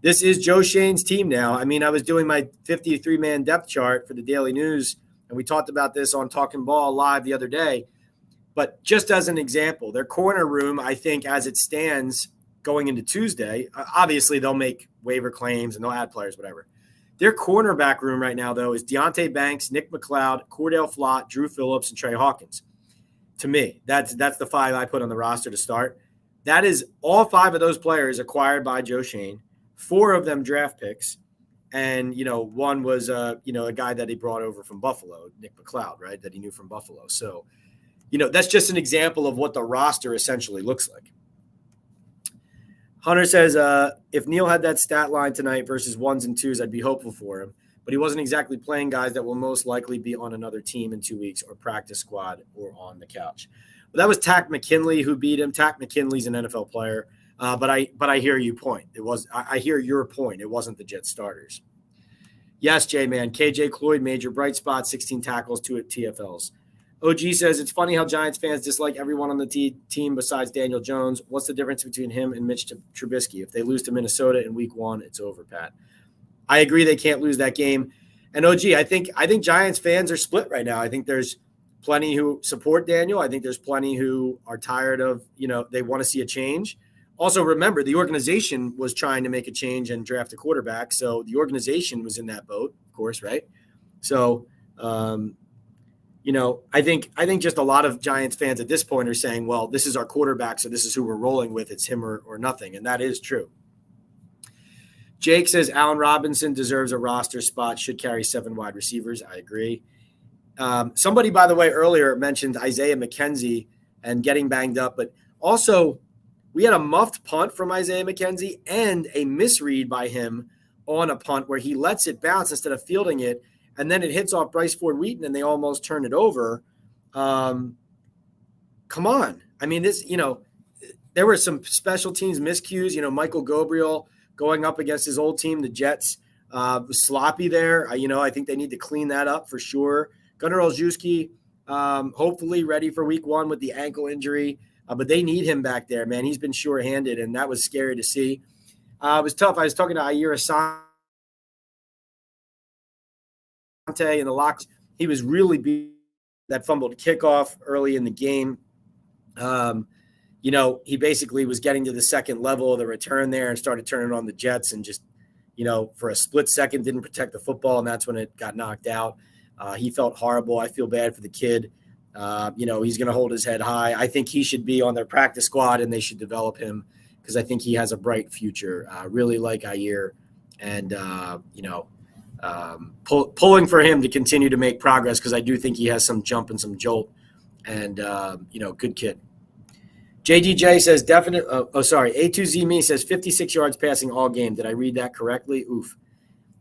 This is Joe Shane's team now. I mean, I was doing my 53-man depth chart for the Daily News, and we talked about this on Talkin Ball Live the other day. But just as an example, their corner room, I think, as it stands going into Tuesday, obviously they'll make waiver claims and they'll add players, whatever. Their cornerback room right now, though, is Deontay Banks, Nick McLeod, Cordell Flott, Drew Phillips, and Trey Hawkins. To me, that's the 5 I put on the roster to start. That is all 5 of those players acquired by Joe Shane. 4 of them draft picks, and one was a guy that he brought over from Buffalo, Nick McLeod, right? That he knew from Buffalo. So, that's just an example of what the roster essentially looks like. Hunter says, if Neal had that stat line tonight versus 1s and 2s, I'd be hopeful for him. But he wasn't exactly playing guys that will most likely be on another team in 2 weeks or practice squad or on the couch. Well, that was Tack McKinley who beat him. Tack McKinley's an NFL player. But I hear your point. I hear your point. It wasn't the Jets starters. Yes, J-Man. KJ Cloyd, major bright spot, 16 tackles, 2 TFLs. OG says, it's funny how Giants fans dislike everyone on the team besides Daniel Jones. What's the difference between him and Mitch Trubisky? If they lose to Minnesota in week 1, it's over, Pat. I agree they can't lose that game. And OG, I think Giants fans are split right now. I think there's plenty who support Daniel. I think there's plenty who are tired of, they want to see a change. Also, remember, the organization was trying to make a change and draft a quarterback. So the organization was in that boat, of course, right? So, I think just a lot of Giants fans at this point are saying, well, this is our quarterback, so this is who we're rolling with. It's him or nothing. And that is true. Jake says Allen Robinson deserves a roster spot, should carry 7 wide receivers. I agree. Somebody, by the way, earlier mentioned Isaiah McKenzie and getting banged up, but also – we had a muffed punt from Isaiah McKenzie and a misread by him on a punt where he lets it bounce instead of fielding it, and then it hits off Bryce Ford-Wheaton, and they almost turn it over. Come on. I mean, there were some special teams miscues. Michael Gabriel going up against his old team, the Jets, was sloppy there. I think they need to clean that up for sure. Gunnar Olszewski, hopefully ready for week 1 with the ankle injury. But they need him back there, man. He's been sure-handed, and that was scary to see. It was tough. I was talking to Ayir Asante in the locks. He was really beat that fumbled kickoff early in the game. He basically was getting to the second level of the return there and started turning on the Jets and just, for a split second didn't protect the football, and that's when it got knocked out. He felt horrible. I feel bad for the kid. He's going to hold his head high. I think he should be on their practice squad, and they should develop him because I think he has a bright future. Really like Ayir, and pulling for him to continue to make progress because I do think he has some jump and some jolt, and good kid. JDJ says definite. A2Z me says 56 yards passing all game. Did I read that correctly? Oof.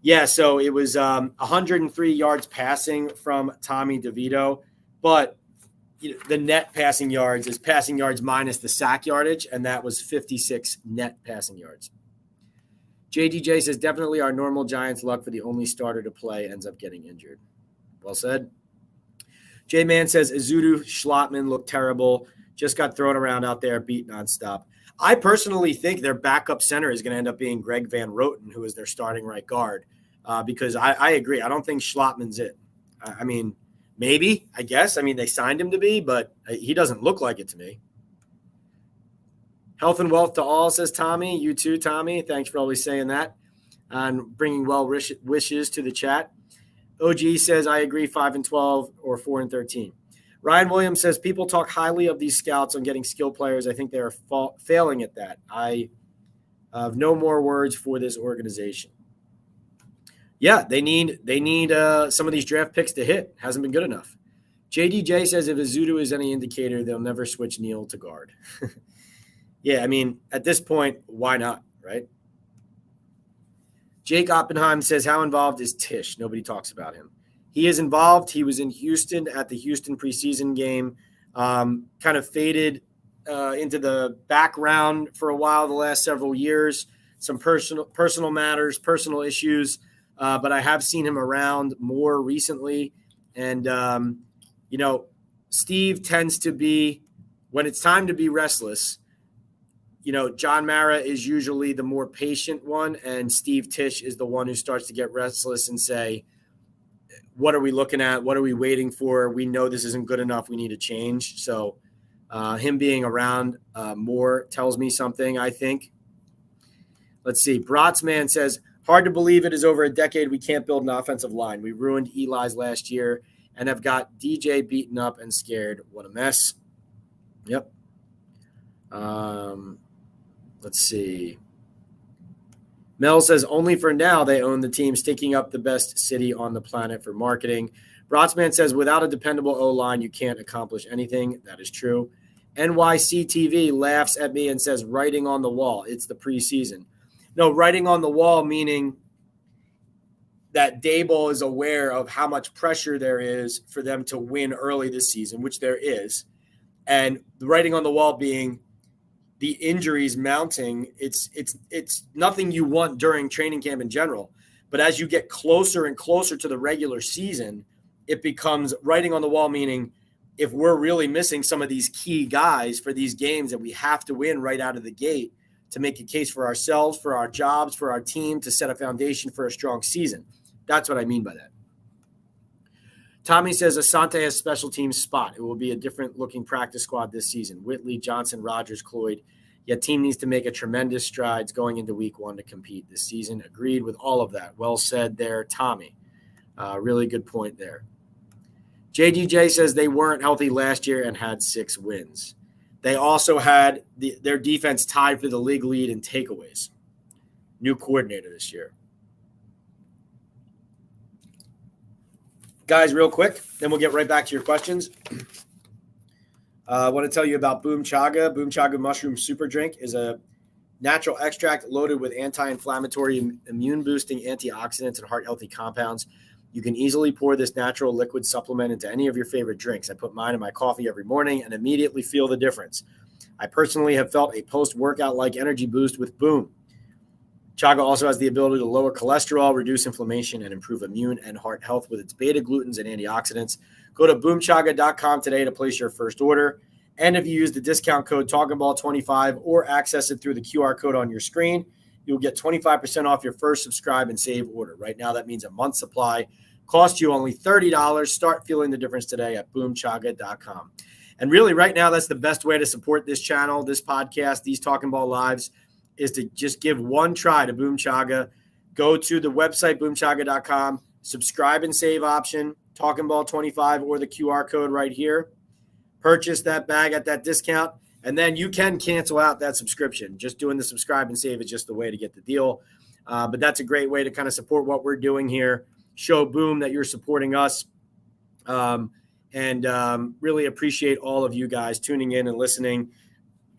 Yeah, so it was 103 yards passing from Tommy DeVito, but the net passing yards is passing yards minus the sack yardage, and that was 56 net passing yards. JDJ says definitely our normal Giants luck for the only starter to play ends up getting injured. Well said. J-Man says Izudu Schlottman looked terrible. Just got thrown around out there, beat nonstop. I personally think their backup center is going to end up being Greg Van Roten, who is their starting right guard, because I agree. I don't think Schlottman's it. I mean, maybe, I guess. I mean, they signed him to be, but he doesn't look like it to me. Health and wealth to all, says Tommy. You too, Tommy. Thanks for always saying that and bringing well wishes to the chat. OG says, I agree, 5-12 or 4-13. Ryan Williams says, people talk highly of these scouts on getting skilled players. I think they are failing at that. I have no more words for this organization. Yeah, they need some of these draft picks to hit. Hasn't been good enough. JDJ says if Izudu is any indicator, they'll never switch Neal to guard. Yeah, I mean, at this point, why not, right? Jake Oppenheim says, how involved is Tisch? Nobody talks about him. He is involved. He was in Houston at the Houston preseason game, kind of faded into the background for a while the last several years. Some personal matters, personal issues, but I have seen him around more recently. And, Steve tends to be, when it's time to be restless, John Mara is usually the more patient one, and Steve Tisch is the one who starts to get restless and say, what are we looking at? What are we waiting for? We know this isn't good enough. We need to change. So him being around more tells me something, I think. Let's see. Brotzman says, hard to believe it is over a decade we can't build an offensive line. We ruined Eli's last year and have got DJ beaten up and scared. What a mess. Yep. Let's see. Mel says, only for now they own the team, sticking up the best city on the planet for marketing. Brotzman says, without a dependable O-line, you can't accomplish anything. That is true. NYC TV laughs at me and says, writing on the wall. It's the preseason. No, writing on the wall meaning that Daboll is aware of how much pressure there is for them to win early this season, which there is. And the writing on the wall being the injuries mounting. It's nothing you want during training camp in general. But as you get closer and closer to the regular season, it becomes writing on the wall, meaning if we're really missing some of these key guys for these games that we have to win right out of the gate to make a case for ourselves, for our jobs, for our team, to set a foundation for a strong season. That's what I mean by that. Tommy says Asante has special teams spot. It will be a different looking practice squad this season. Whitley, Johnson, Rogers, Cloyd. Yet team needs to make a tremendous strides going into week one to compete this season. Agreed with all of that. Well said there, Tommy. Really good point there. JDJ says they weren't healthy last year and had 6 wins. They also had their defense tied for the league lead in takeaways. New coordinator this year. Guys, real quick, then we'll get right back to your questions. I want to tell you about Boom Chaga. Boom Chaga Mushroom Super Drink is a natural extract loaded with anti-inflammatory, immune-boosting antioxidants and heart-healthy compounds. You can easily pour this natural liquid supplement into any of your favorite drinks. I put mine in my coffee every morning and immediately feel the difference. I personally have felt a post-workout-like energy boost with Boom. Chaga also has the ability to lower cholesterol, reduce inflammation, and improve immune and heart health with its beta-glucans and antioxidants. Go to boomchaga.com today to place your first order. And if you use the discount code TalkinBall25 or access it through the QR code on your screen, you'll get 25% off your first subscribe and save order. Right now, that means a month's supply. Costs you only $30. Start feeling the difference today at boomchaga.com. And really, right now, that's the best way to support this channel, this podcast, these Talkin Ball Lives, is to just give one try to Boom Chaga. Go to the website, boomchaga.com, subscribe and save option, Talkin Ball 25 or the QR code right here. Purchase that bag at that discount, and then you can cancel out that subscription. Just doing the subscribe and save is just the way to get the deal. But that's a great way to kind of support what we're doing here. Show Boom that you're supporting us. And really appreciate all of you guys tuning in and listening.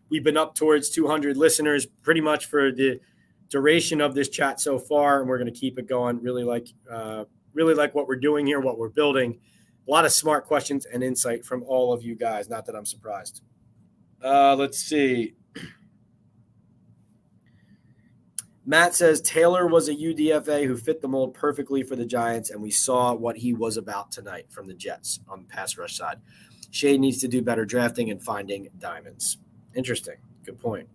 We've been up towards 200 listeners pretty much for the duration of this chat so far, and we're going to keep it going. Really like what we're doing here, what we're building. A lot of smart questions and insight from all of you guys. Not that I'm surprised. Let's see. Matt says Taylor was a UDFA who fit the mold perfectly for the Giants, and we saw what he was about tonight from the Jets on the pass rush side. Shea needs to do better drafting and finding diamonds. Interesting. Good point.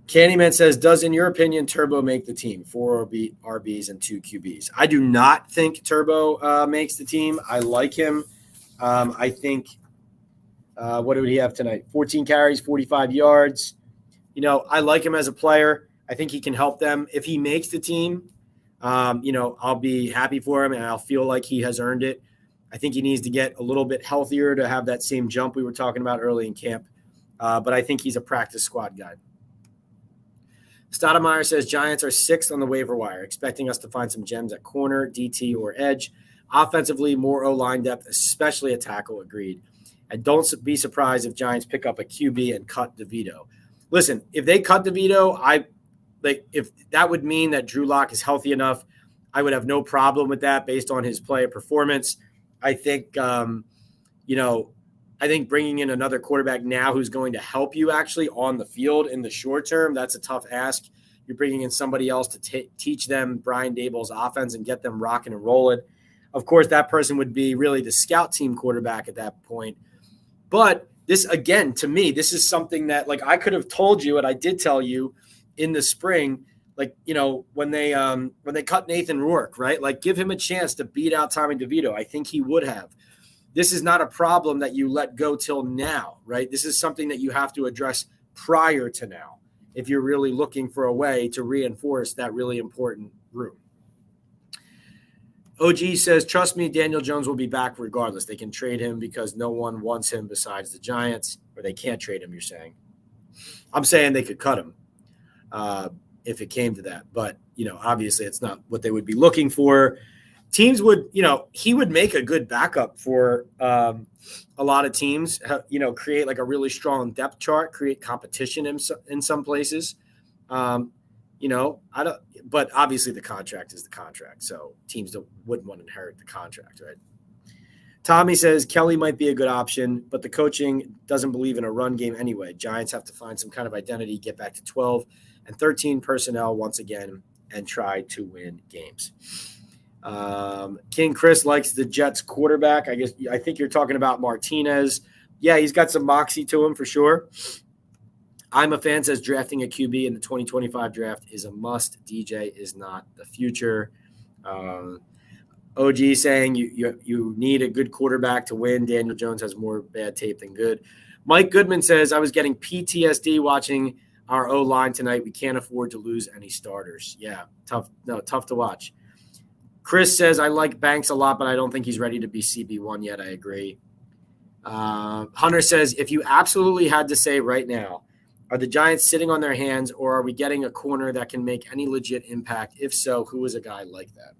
Candyman says, does, in your opinion, Turbo make the team? 4 RBs and 2 QBs. I do not think Turbo makes the team. I like him. I think, what did he have tonight? 14 carries, 45 yards. I like him as a player. I think he can help them. If he makes the team, I'll be happy for him, and I'll feel like he has earned it. I think he needs to get a little bit healthier to have that same jump we were talking about early in camp. But I think he's a practice squad guy. Stoudemire says Giants are 6th on the waiver wire, expecting us to find some gems at corner, DT, or edge. Offensively, more O-line depth, especially a tackle, agreed. And don't be surprised if Giants pick up a QB and cut DeVito. Listen, if they cut DeVito, if that would mean that Drew Lock is healthy enough, I would have no problem with that based on his play performance. I think, I think bringing in another quarterback now who's going to help you actually on the field in the short term, that's a tough ask. You're bringing in somebody else to teach them Brian Daboll's offense and get them rocking and rolling. Of course, that person would be really the scout team quarterback at that point. But this, again, to me, this is something that, like, I could have told you, and I did tell you in the spring, like, you know, when they cut Nathan Rourke, right? Like, give him a chance to beat out Tommy DeVito. I think he would have. This is not a problem that you let go till now, right? This is something that you have to address prior to now if you're really looking for a way to reinforce that really important room. OG says, trust me, Daniel Jones will be back regardless. They can trade him because no one wants him besides the Giants, or they can't trade him, you're saying. I'm saying they could cut him if it came to that. But, you know, obviously it's not what they would be looking for. Teams would, you know, he would make a good backup for a lot of teams, you know, create like a really strong depth chart, create competition in some places. You know, but obviously the contract is the contract. So teams wouldn't want to inherit the contract, right? Tommy says Kelly might be a good option, but the coaching doesn't believe in a run game anyway. Giants have to find some kind of identity, get back to 12 and 13 personnel once again, and try to win games. King Chris likes the Jets quarterback. I think you're talking about Martinez. Yeah, he's got some moxie to him for sure. I'm a fan, says drafting a QB in the 2025 draft is a must. DJ is not the future. OG saying you need a good quarterback to win. Daniel Jones has more bad tape than good. Mike Goodman says, I was getting PTSD watching our O-line tonight. We can't afford to lose any starters. Yeah, tough to watch. Chris says, I like Banks a lot, but I don't think he's ready to be CB1 yet. I agree. Hunter says, if you absolutely had to say right now, are the Giants sitting on their hands, or are we getting a corner that can make any legit impact? If so, who is a guy like that?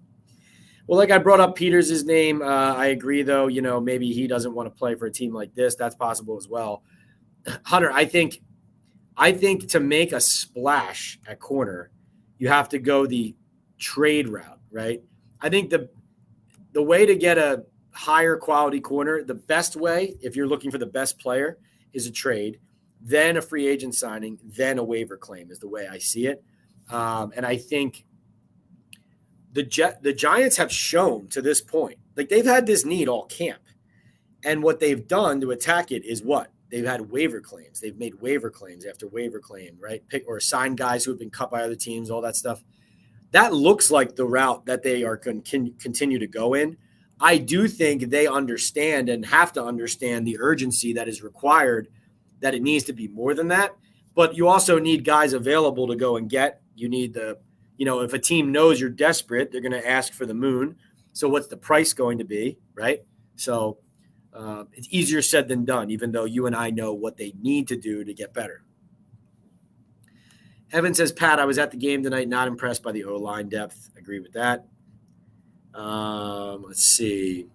Well, like I brought up Peters' name. I agree, though. You know, maybe he doesn't want to play for a team like this. That's possible as well. Hunter, I think to make a splash at corner, you have to go the trade route, right? I think the way to get a higher quality corner, the best way, if you're looking for the best player, is a trade, then a free agent signing, then a waiver claim is the way I see it. And I think the Giants have shown to this point, like they've had this need all camp. And what they've done to attack it is what? They've had waiver claims. They've made waiver claims after waiver claim, right? Pick or sign guys who have been cut by other teams, all that stuff. That looks like the route that they are continue to go in. I do think they understand and have to understand the urgency that is required, that it needs to be more than that. But you also need guys available to go and get. You need if a team knows you're desperate, they're going to ask for the moon. So what's the price going to be, right? So it's easier said than done, even though you and I know what they need to do to get better. Evan says, Pat, I was at the game tonight, not impressed by the O-line depth. Agree with that. Let's see.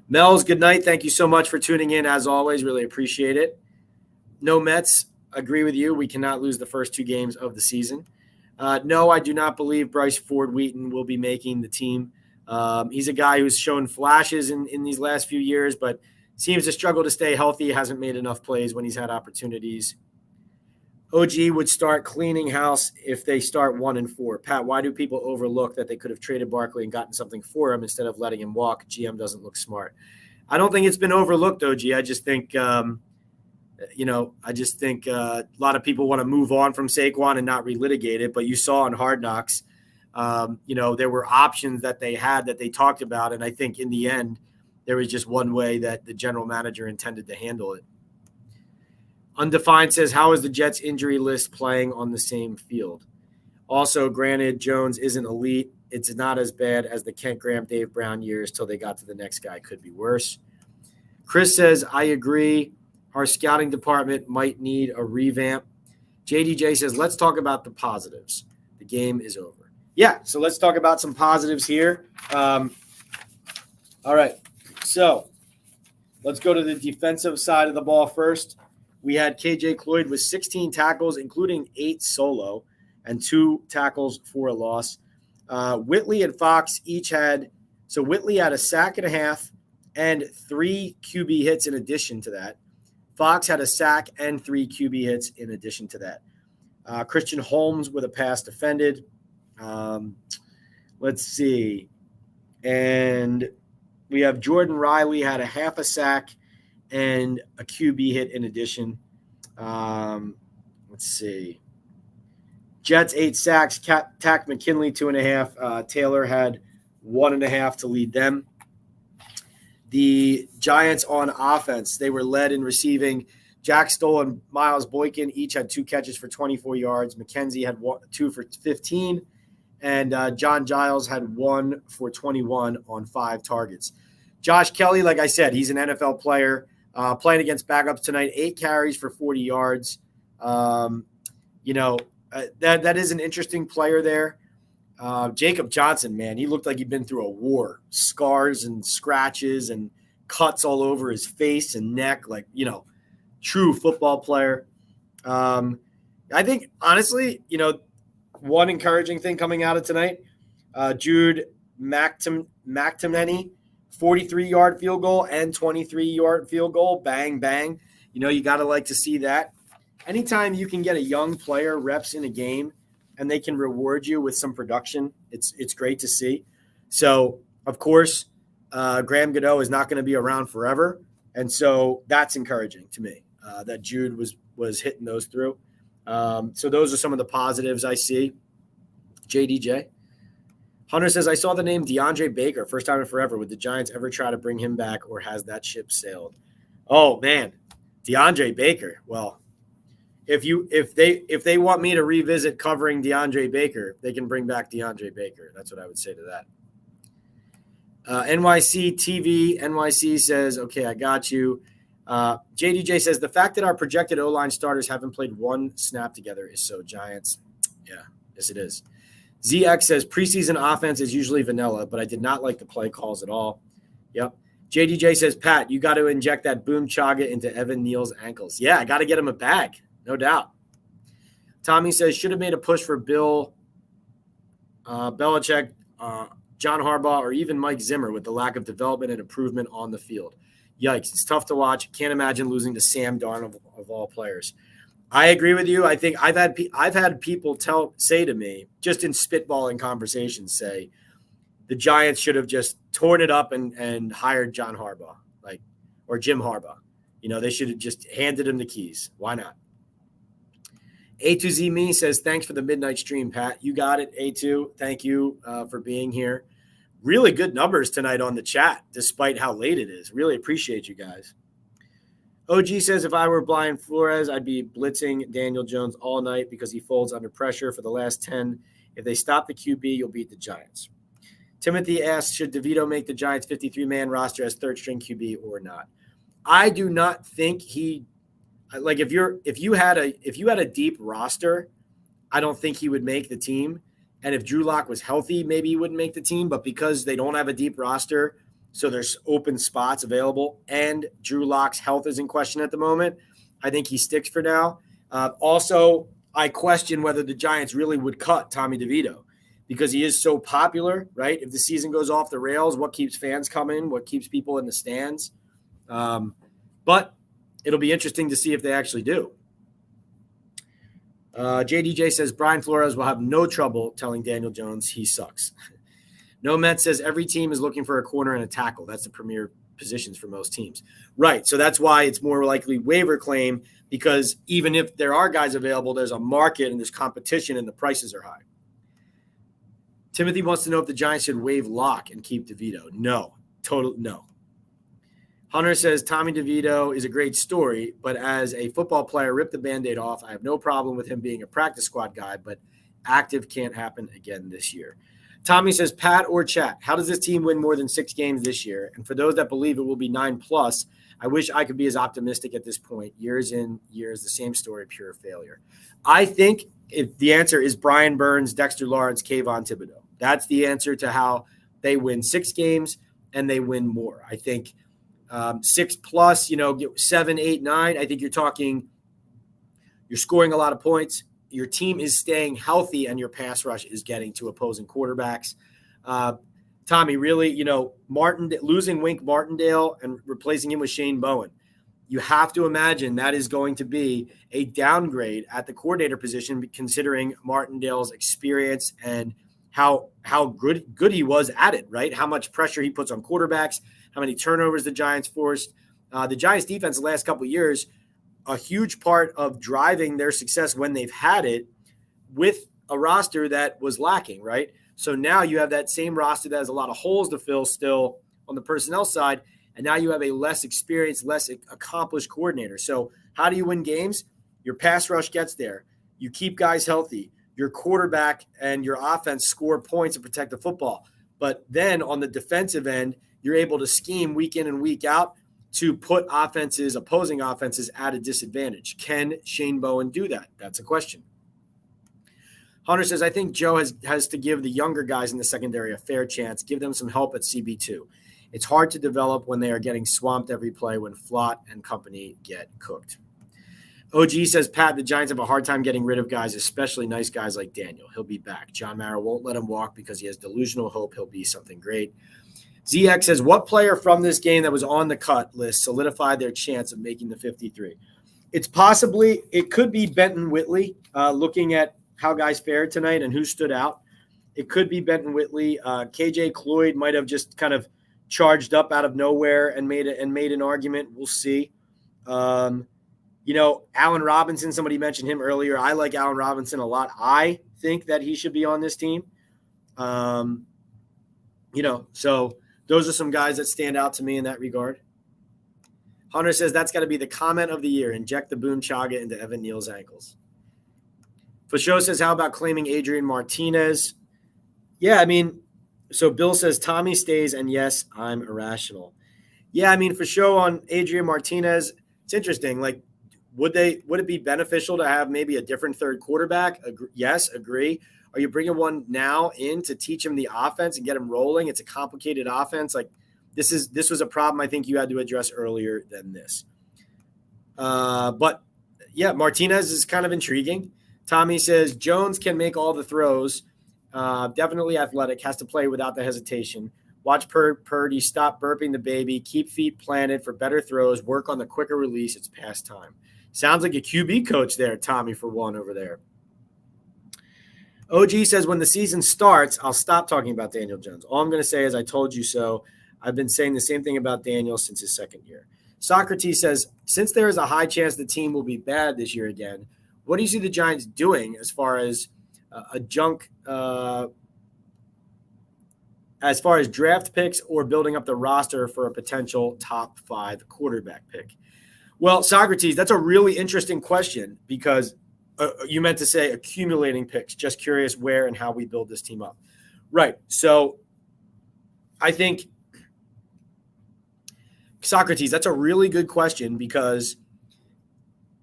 Mel's, good night. Thank you so much for tuning in, as always. Really appreciate it. No Mets, agree with you. We cannot lose the first two games of the season. No, I do not believe Bryce Ford Wheaton will be making the team. He's a guy who's shown flashes in these last few years, but seems to struggle to stay healthy, hasn't made enough plays when he's had opportunities. OG would start cleaning house if they start 1-4. Pat, why do people overlook that they could have traded Barkley and gotten something for him instead of letting him walk? GM doesn't look smart. I don't think it's been overlooked, OG. I just think, a lot of people want to move on from Saquon and not relitigate it. But you saw on Hard Knocks, there were options that they had that they talked about. And I think in the end, there was just one way that the general manager intended to handle it. Undefined says, how is the Jets injury list playing on the same field? Also, granted, Jones isn't elite. It's not as bad as the Kent Graham, Dave Brown years till they got to the next guy. Could be worse. Chris says, I agree. Our scouting department might need a revamp. JDJ says, let's talk about the positives. The game is over. Yeah, so let's talk about some positives here. All right, so let's go to the defensive side of the ball first. We had KJ Cloyd with 16 tackles, including 8 solo, and 2 tackles for a loss. Whitley and Fox each had – so Whitley had a sack and a half and 3 QB hits in addition to that. Fox had a sack and 3 QB hits in addition to that. Christian Holmes with a pass defended. Let's see. And we have Jordan Riley had a half a sack and a QB hit in addition. Let's see. Jets 8 sacks. Tack McKinley 2.5. Taylor had 1.5 to lead them. The Giants on offense, they were led in receiving. Jack Stoll and Miles Boykin each had 2 catches for 24 yards. McKenzie had 2 for 15. And John Giles had 1 for 21 on 5 targets. Josh Kelly, like I said, he's an NFL player. Playing against backups tonight, 8 carries for 40 yards. That is an interesting player there. Jacob Johnson, man, he looked like he'd been through a war. Scars and scratches and cuts all over his face and neck, true football player. I think, honestly, one encouraging thing coming out of tonight, Jude McTominay, 43-yard field goal and 23-yard field goal. Bang, bang. You got to like to see that. Anytime you can get a young player reps in a game and they can reward you with some production, it's great to see. So, of course, Graham Gado is not going to be around forever. And so that's encouraging to me that Jude was hitting those through. So those are some of the positives I see. JDJ. Hunter says, I saw the name DeAndre Baker, first time in forever. Would the Giants ever try to bring him back, or has that ship sailed? Oh, man. DeAndre Baker. Well, if they want me to revisit covering DeAndre Baker, they can bring back DeAndre Baker. That's what I would say to that. NYC TV, NYC says, okay, I got you. JDJ says, the fact that our projected O-line starters haven't played 1 snap together is so Giants. Yeah, yes it is. ZX says, preseason offense is usually vanilla, but I did not like the play calls at all. Yep. JDJ says, Pat, you got to inject that Boom Chaga into Evan Neal's ankles. Yeah, I got to get him a bag, no doubt. Tommy says, should have made a push for Bill Belichick, John Harbaugh, or even Mike Zimmer with the lack of development and improvement on the field. Yikes, it's tough to watch. Can't imagine losing to Sam Darnold of all players. I agree with you. I think I've had people say to me, just in spitballing conversations, say the Giants should have just torn it up and hired John Harbaugh, or Jim Harbaugh. They should have just handed him the keys. Why not? A2Z Me says, thanks for the midnight stream, Pat. You got it, A2. Thank you for being here. Really good numbers tonight on the chat, despite how late it is. Really appreciate you guys. OG says, if I were Brian Flores, I'd be blitzing Daniel Jones all night because he folds under pressure for the last 10. If they stop the QB, you'll beat the Giants. Timothy asks, should DeVito make the Giants 53-man roster as third-string QB or not? I do not think if you had a deep roster, I don't think he would make the team. And if Drew Lock was healthy, maybe he wouldn't make the team. But because they don't have a deep roster, so there's open spots available, and Drew Lock's health is in question at the moment, I think he sticks for now. Also, I question whether the Giants really would cut Tommy DeVito because he is so popular, right? If the season goes off the rails, what keeps fans coming? What keeps people in the stands? But it'll be interesting to see if they actually do. JDJ says, Brian Flores will have no trouble telling Daniel Jones he sucks. No Met says every team is looking for a corner and a tackle. That's the premier positions for most teams. Right. So that's why it's more likely waiver claim, because even if there are guys available, there's a market and there's competition and the prices are high. Timothy wants to know if the Giants should waive Locke and keep DeVito. No. Hunter says Tommy DeVito is a great story, but as a football player, rip the Band-Aid off. I have no problem with him being a practice squad guy, but active can't happen again this year. Tommy says, Pat or chat, how does this team win more than 6 games this year? And for those that believe it will be 9+, I wish I could be as optimistic at this point. Years in, years, the same story, pure failure. I think if the answer is Brian Burns, Dexter Lawrence, Kayvon Thibodeau. That's the answer to how they win 6 games and they win more. I think 6+, 7, 8, 9. I think you're scoring a lot of points. Your team is staying healthy and your pass rush is getting to opposing quarterbacks. Tommy, really, losing Wink Martindale and replacing him with Shane Bowen, you have to imagine that is going to be a downgrade at the coordinator position, considering Martindale's experience and how good he was at it, right? How much pressure he puts on quarterbacks, how many turnovers the Giants forced. The Giants defense the last couple of years, a huge part of driving their success when they've had it with a roster that was lacking, right? So now you have that same roster that has a lot of holes to fill still on the personnel side, and now you have a less experienced, less accomplished coordinator. So how do you win games? Your pass rush gets there. You keep guys healthy. Your quarterback and your offense score points and protect the football. But then on the defensive end, you're able to scheme week in and week out to put opposing offenses at a disadvantage. Can Shane Bowen do that? That's a question. Hunter says, I think Joe has to give the younger guys in the secondary a fair chance, give them some help at CB2. It's hard to develop when they are getting swamped every play when Flott and company get cooked. OG says, Pat, the Giants have a hard time getting rid of guys, especially nice guys like Daniel. He'll be back. John Mara won't let him walk because he has delusional hope he'll be something great. ZX says, what player from this game that was on the cut list solidified their chance of making the 53? It could be Benton Whitley, looking at how guys fared tonight and who stood out. It could be Benton Whitley. KJ Cloyd might have just kind of charged up out of nowhere and made an argument. We'll see. Allen Robinson, somebody mentioned him earlier. I like Allen Robinson a lot. I think that he should be on this team. So those are some guys that stand out to me in that regard. Hunter says that's got to be the comment of the year. Inject the Boom Chaga into Evan Neal's ankles. Fasho says, how about claiming Adrian Martinez? Yeah, so Bill says Tommy stays, and yes, I'm irrational. Yeah, Fasho on Adrian Martinez, it's interesting. Like, would it be beneficial to have maybe a different third quarterback? Yes, agree. Are you bringing one now in to teach him the offense and get him rolling? It's a complicated offense. Like, this was a problem I think you had to address earlier than this. But yeah, Martinez is kind of intriguing. Tommy says Jones can make all the throws. Definitely athletic, has to play without the hesitation. Watch Purdy stop burping the baby, keep feet planted for better throws, work on the quicker release. It's past time. Sounds like a QB coach there, Tommy, for one over there. OG says when the season starts, I'll stop talking about Daniel Jones. All I'm going to say is I told you so. I've been saying the same thing about Daniel since his second year. Socrates says, since there is a high chance the team will be bad this year again, what do you see the Giants doing as far as as far as draft picks or building up the roster for a potential top 5 quarterback pick? Well, Socrates, that's a really interesting question because you meant to say accumulating picks. Just curious where and how we build this team up. Right. So I think, Socrates, that's a really good question because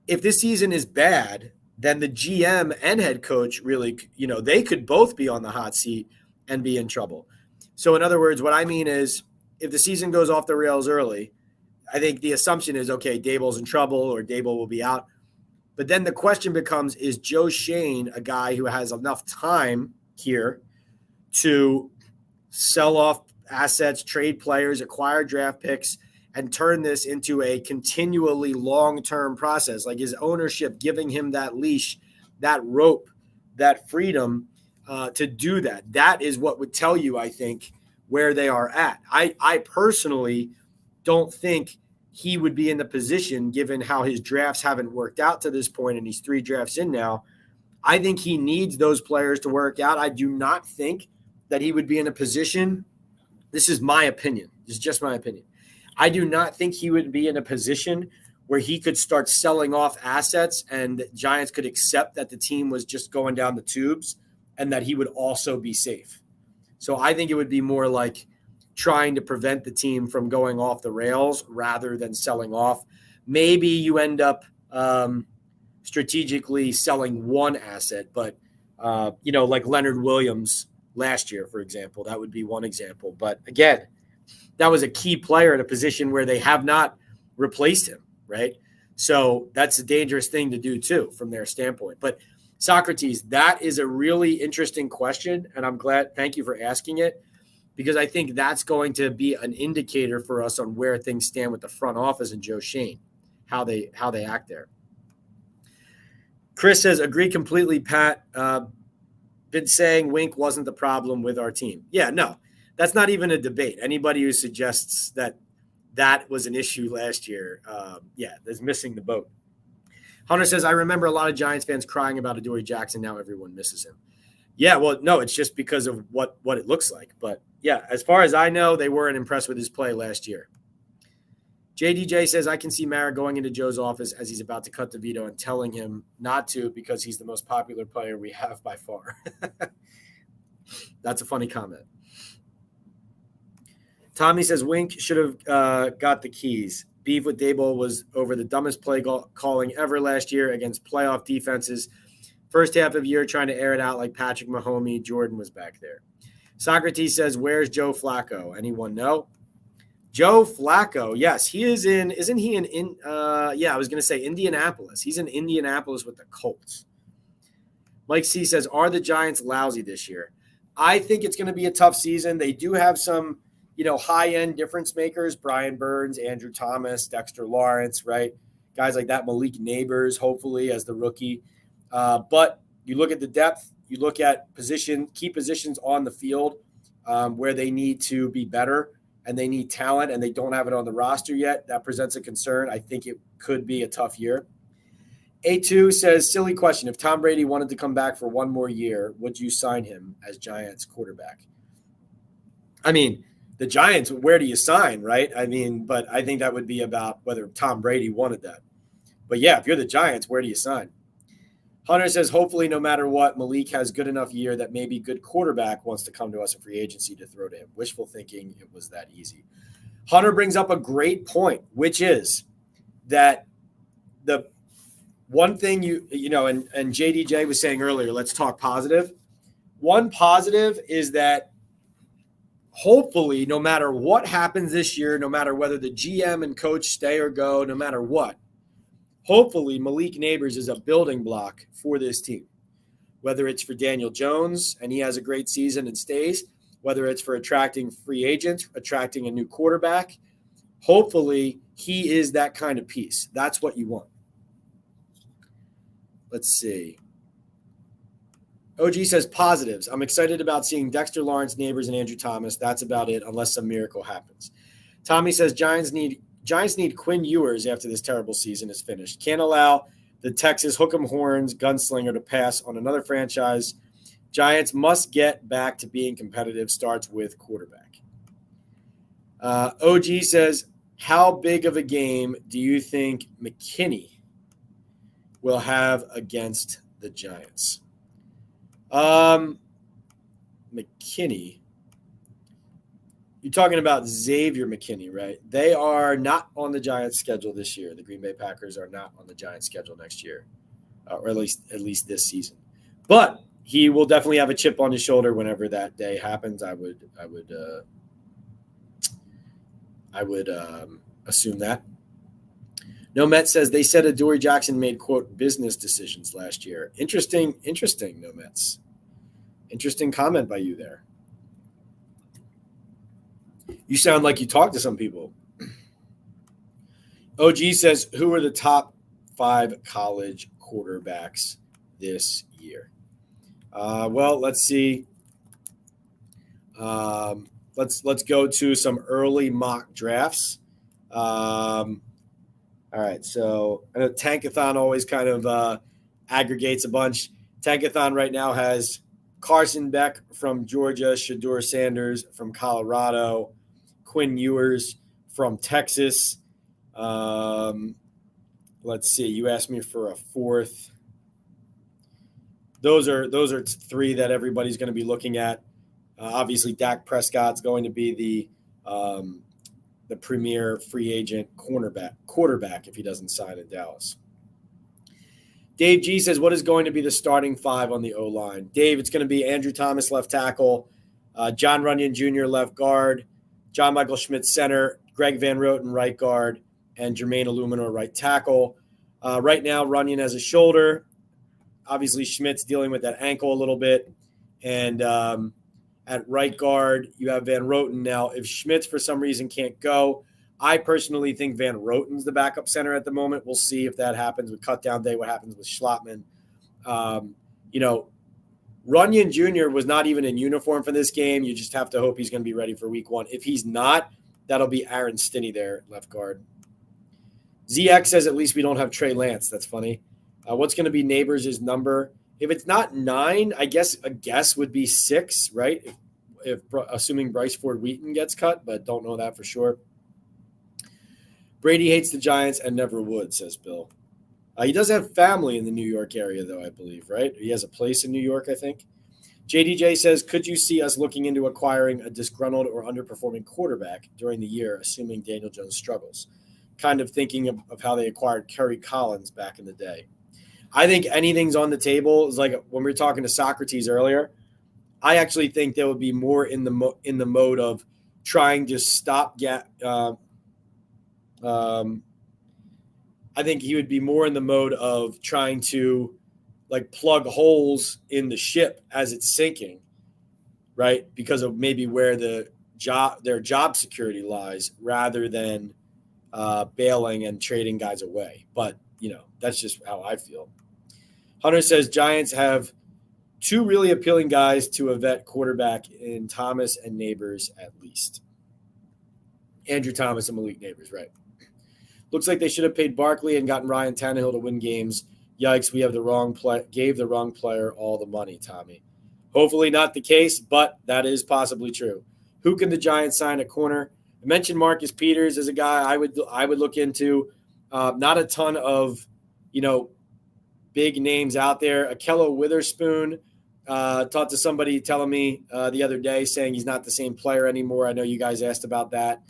if this season is bad, then the GM and head coach really, they could both be on the hot seat and be in trouble. So in other words, what I mean is if the season goes off the rails early, I think the assumption is, okay, Daboll's in trouble or Daboll will be out. But then the question becomes, is Joe Schoen a guy who has enough time here to sell off assets, trade players, acquire draft picks, and turn this into a continually long-term process? Like, is ownership giving him that leash, that rope, that freedom to do that? That is what would tell you, I think, where they are at. I personally don't think he would be in the position, given how his drafts haven't worked out to this point, and he's 3 drafts in now. I think he needs those players to work out. I do not think that he would be in a position. This is my opinion. This is just my opinion. I do not think he would be in a position where he could start selling off assets and the Giants could accept that the team was just going down the tubes and that he would also be safe. So I think it would be more like trying to prevent the team from going off the rails rather than selling off. Maybe you end up strategically selling one asset, but, like Leonard Williams last year, for example, that would be one example. But again, that was a key player in a position where they have not replaced him, right? So that's a dangerous thing to do too, from their standpoint. But Socrates, that is a really interesting question, and I'm glad. Thank you for asking it. because I think that's going to be an indicator for us on where things stand with the front office and Joe Shane, how they act there. Chris says, agree completely, Pat. Been saying Wink wasn't the problem with our team. Yeah, no, that's not even a debate. Anybody who suggests that was an issue last year, is missing the boat. Hunter says, I remember a lot of Giants fans crying about Adoree Jackson. Now everyone misses him. Yeah, well, no, it's just because of what it looks like. But, yeah, as far as I know, they weren't impressed with his play last year. JDJ says, I can see Mara going into Joe's office as he's about to cut the veto and telling him not to because he's the most popular player we have by far. That's a funny comment. Tommy says, Wink should have got the keys. Beef with Daboll was over the dumbest play calling ever last year against playoff defenses. First half of the year trying to air it out like Patrick Mahomes. Jordan was back there. Socrates says, where's Joe Flacco? Anyone know? Joe Flacco, yes, he is in. Isn't he in I was going to say Indianapolis. He's in Indianapolis with the Colts. Mike C says, are the Giants lousy this year? I think it's going to be a tough season. They do have some, high-end difference makers, Brian Burns, Andrew Thomas, Dexter Lawrence, right? Guys like that, Malik Neighbors, hopefully, as the rookie. But you look at the depth, you look at key positions on the field where they need to be better and they need talent and they don't have it on the roster yet. That presents a concern. I think it could be a tough year. A2 says, silly question. If Tom Brady wanted to come back for one more year, would you sign him as Giants quarterback? I mean, the Giants, where do you sign, right? I mean, but I think that would be about whether Tom Brady wanted that. But yeah, if you're the Giants, where do you sign? Hunter says, hopefully, no matter what, Malik has good enough year that maybe good quarterback wants to come to us in free agency to throw to him. Wishful thinking, it was that easy. Hunter brings up a great point, which is that the one thing and JDJ was saying earlier, let's talk positive. One positive is that hopefully, no matter what happens this year, no matter whether the GM and coach stay or go, no matter what, hopefully, Malik Neighbors is a building block for this team, whether it's for Daniel Jones and he has a great season and stays, whether it's for attracting free agents, attracting a new quarterback. Hopefully, he is that kind of piece. That's what you want. Let's see. OG says positives. I'm excited about seeing Dexter Lawrence, Neighbors, and Andrew Thomas. That's about it, unless some miracle happens. Tommy says Giants need Quinn Ewers after this terrible season is finished. Can't allow the Texas hook 'em horns gunslinger to pass on another franchise. Giants must get back to being competitive. Starts with quarterback. OG says, how big of a game do you think McKinney will have against the Giants? McKinney. You're talking about Xavier McKinney, right? They are not on the Giants' schedule this year. The Green Bay Packers are not on the Giants' schedule next year, or at least this season. But he will definitely have a chip on his shoulder whenever that day happens. I would assume that. No Met says they said Adoree Jackson made, quote, business decisions last year. Interesting, No Mets. Interesting comment by you there. You sound like you talked to some people. OG says, who are the top 5 college quarterbacks this year? Well, let's see. Let's go to some early mock drafts. All right, so I know Tankathon always kind of aggregates a bunch. Tankathon right now has Carson Beck from Georgia, Shedeur Sanders from Colorado, Quinn Ewers from Texas. Let's see. You asked me for a 4th. Those are 3 that everybody's going to be looking at. Obviously, Dak Prescott's going to be the premier free agent quarterback if he doesn't sign in Dallas. Dave G says, what is going to be the starting 5 on the O-line? Dave, it's going to be Andrew Thomas, left tackle, John Runyon Jr., left guard, John Michael Schmidt, center, Greg Van Roten, right guard, and Jermaine Illuminor, right tackle. Right now, Runyon has a shoulder. Obviously, Schmidt's dealing with that ankle a little bit. And At right guard, you have Van Roten. Now, if Schmitz for some reason can't go, I personally think Van Roten's the backup center at the moment. We'll see if that happens with Cutdown Day, what happens with Schlottman. Runyon Jr. was not even in uniform for this game. You just have to hope he's going to be ready for week 1. If he's not, that'll be Aaron Stinney there, left guard. ZX says at least we don't have Trey Lance. That's funny. What's going to be Neighbors' number? If it's not 9, I guess a guess would be 6, right? If assuming Bryce Ford Wheaton gets cut, but don't know that for sure. Brady hates the Giants and never would, says Bill. He does have family in the New York area, though, I believe, right? He has a place in New York, I think. JDJ says, could you see us looking into acquiring a disgruntled or underperforming quarterback during the year, assuming Daniel Jones struggles? Kind of thinking of how they acquired Kerry Collins back in the day. I think anything's on the table. It's like when we were talking to Socrates earlier, I actually think they would be more in the mode of trying to stop I think he would be more in the mode of trying to like plug holes in the ship as it's sinking, right? Because of maybe where their job security lies rather than bailing and trading guys away. But, that's just how I feel. Hunter says Giants have 2 really appealing guys to a vet quarterback in Thomas and Neighbors at least. Andrew Thomas and Malik Neighbors, right? Looks like they should have paid Barkley and gotten Ryan Tannehill to win games. Yikes, we have gave the wrong player all the money, Tommy. Hopefully not the case, but that is possibly true. Who can the Giants sign at corner? I mentioned Marcus Peters as a guy I would look into. Not a ton of, big names out there. Akello Witherspoon, talked to somebody telling me the other day saying he's not the same player anymore. I know you guys asked about that.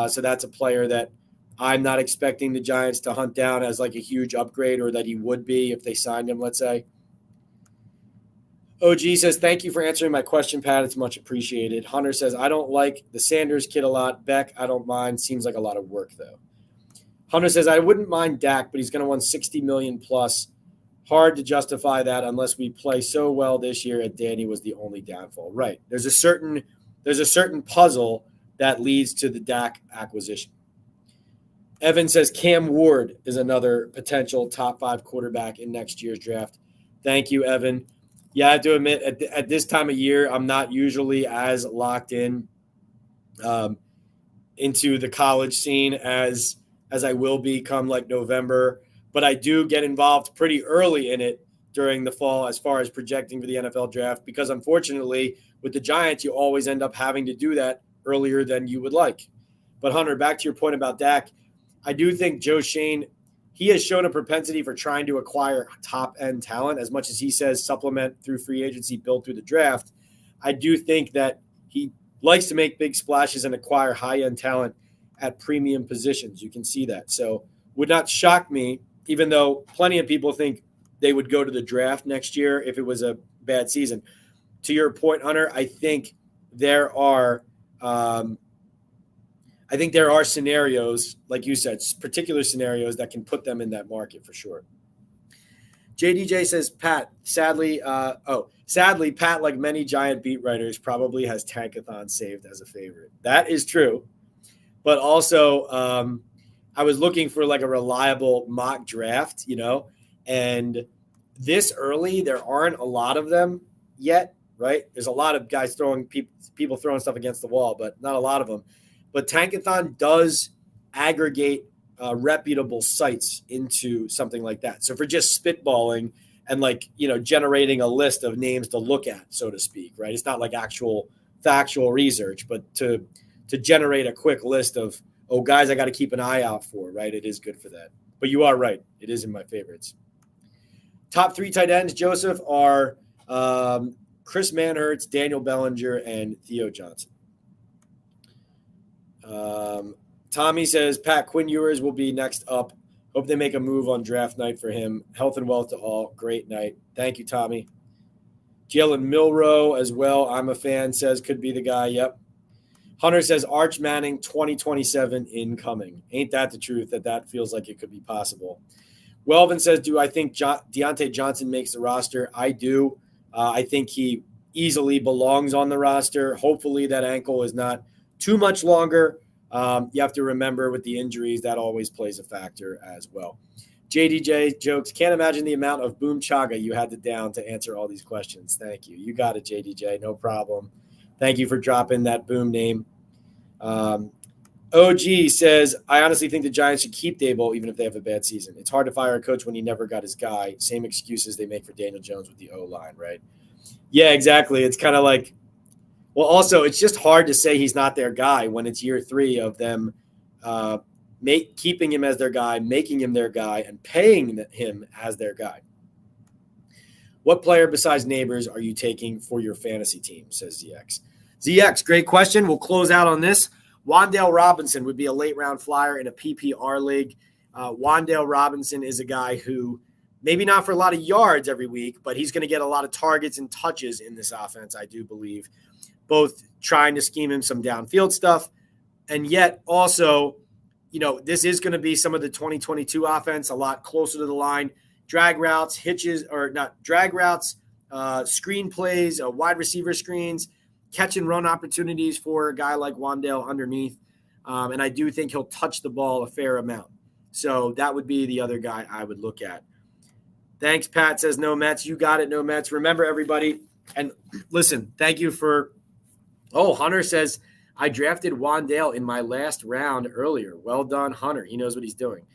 So that's a player that I'm not expecting the Giants to hunt down as like a huge upgrade, or that he would be if they signed him, let's say. OG says, thank you for answering my question, Pat. It's much appreciated. Hunter says, I don't like the Sanders kid a lot. Beck, I don't mind. Seems like a lot of work, though. Hunter says, I wouldn't mind Dak, but he's going to want $60 million plus. Hard to justify that unless we play so well this year and Danny was the only downfall. Right. There's a certain puzzle that leads to the Dak acquisition. Evan says Cam Ward is another potential top 5 quarterback in next year's draft. Thank you, Evan. Yeah, I have to admit, at this time of year, I'm not usually as locked in into the college scene as I will be come like November. But I do get involved pretty early in it during the fall as far as projecting for the NFL draft, because unfortunately with the Giants, you always end up having to do that earlier than you would like. But Hunter, back to your point about Dak, I do think Joe Shane, he has shown a propensity for trying to acquire top-end talent as much as he says supplement through free agency, build through the draft. I do think that he likes to make big splashes and acquire high-end talent at premium positions. You can see that. So would not shock me, even though plenty of people think they would go to the draft next year if it was a bad season. To your point, Hunter, I think there are scenarios, like you said, particular scenarios that can put them in that market for sure. JDJ says, Pat, sadly, Pat, like many Giant beat writers, probably has Tankathon saved as a favorite. That is true. But also, I was looking for like a reliable mock draft, and this early, there aren't a lot of them yet, right? There's a lot of guys people throwing stuff against the wall, but not a lot of them. But Tankathon does aggregate reputable sites into something like that. So for just spitballing and generating a list of names to look at, so to speak, right? It's not like actual factual research, but to generate a quick list of, guys I got to keep an eye out for, right? It is good for that. But you are right. It is in my favorites. Top 3 tight ends, Joseph, are Chris Manhertz, Daniel Bellinger, and Theo Johnson. Tommy says, Pat, Quinn Ewers will be next up. Hope they make a move on draft night for him. Health and wealth to all. Great night. Thank you, Tommy. Jalen Milroe as well, I'm a fan, says could be the guy. Yep. Hunter says Arch Manning 2027 incoming. Ain't that the truth that feels like it could be possible? Welvin says, do I think Deontay Johnson makes the roster? I do. I think he easily belongs on the roster. Hopefully that ankle is not too much longer. You have to remember with the injuries, that always plays a factor as well. JDJ jokes, can't imagine the amount of boom chaga you had to down to answer all these questions. Thank you. You got it, JDJ. No problem. Thank you for dropping that boom name. OG says, I honestly think the Giants should keep Daboll even if they have a bad season. It's hard to fire a coach when he never got his guy. Same excuses they make for Daniel Jones with the O-line, right? Yeah, exactly. It's kind of like, well, also, it's just hard to say he's not their guy when it's year 3 of them keeping him as their guy, making him their guy, and paying him as their guy. What player besides Neighbors are you taking for your fantasy team, says ZX. ZX, great question. We'll close out on this. Wan'Dale Robinson would be a late-round flyer in a PPR league. Wan'Dale Robinson is a guy who maybe not for a lot of yards every week, but he's going to get a lot of targets and touches in this offense, I do believe, both trying to scheme him some downfield stuff and yet also, this is going to be some of the 2022 offense, a lot closer to the line. Drag routes, screen plays, wide receiver screens, catch and run opportunities for a guy like Wan'Dale underneath. And I do think he'll touch the ball a fair amount. So that would be the other guy I would look at. Thanks, Pat says no Mets. You got it, no Mets. Remember, everybody, and listen, thank you for – Hunter says, I drafted Wan'Dale in my last round earlier. Well done, Hunter. He knows what he's doing.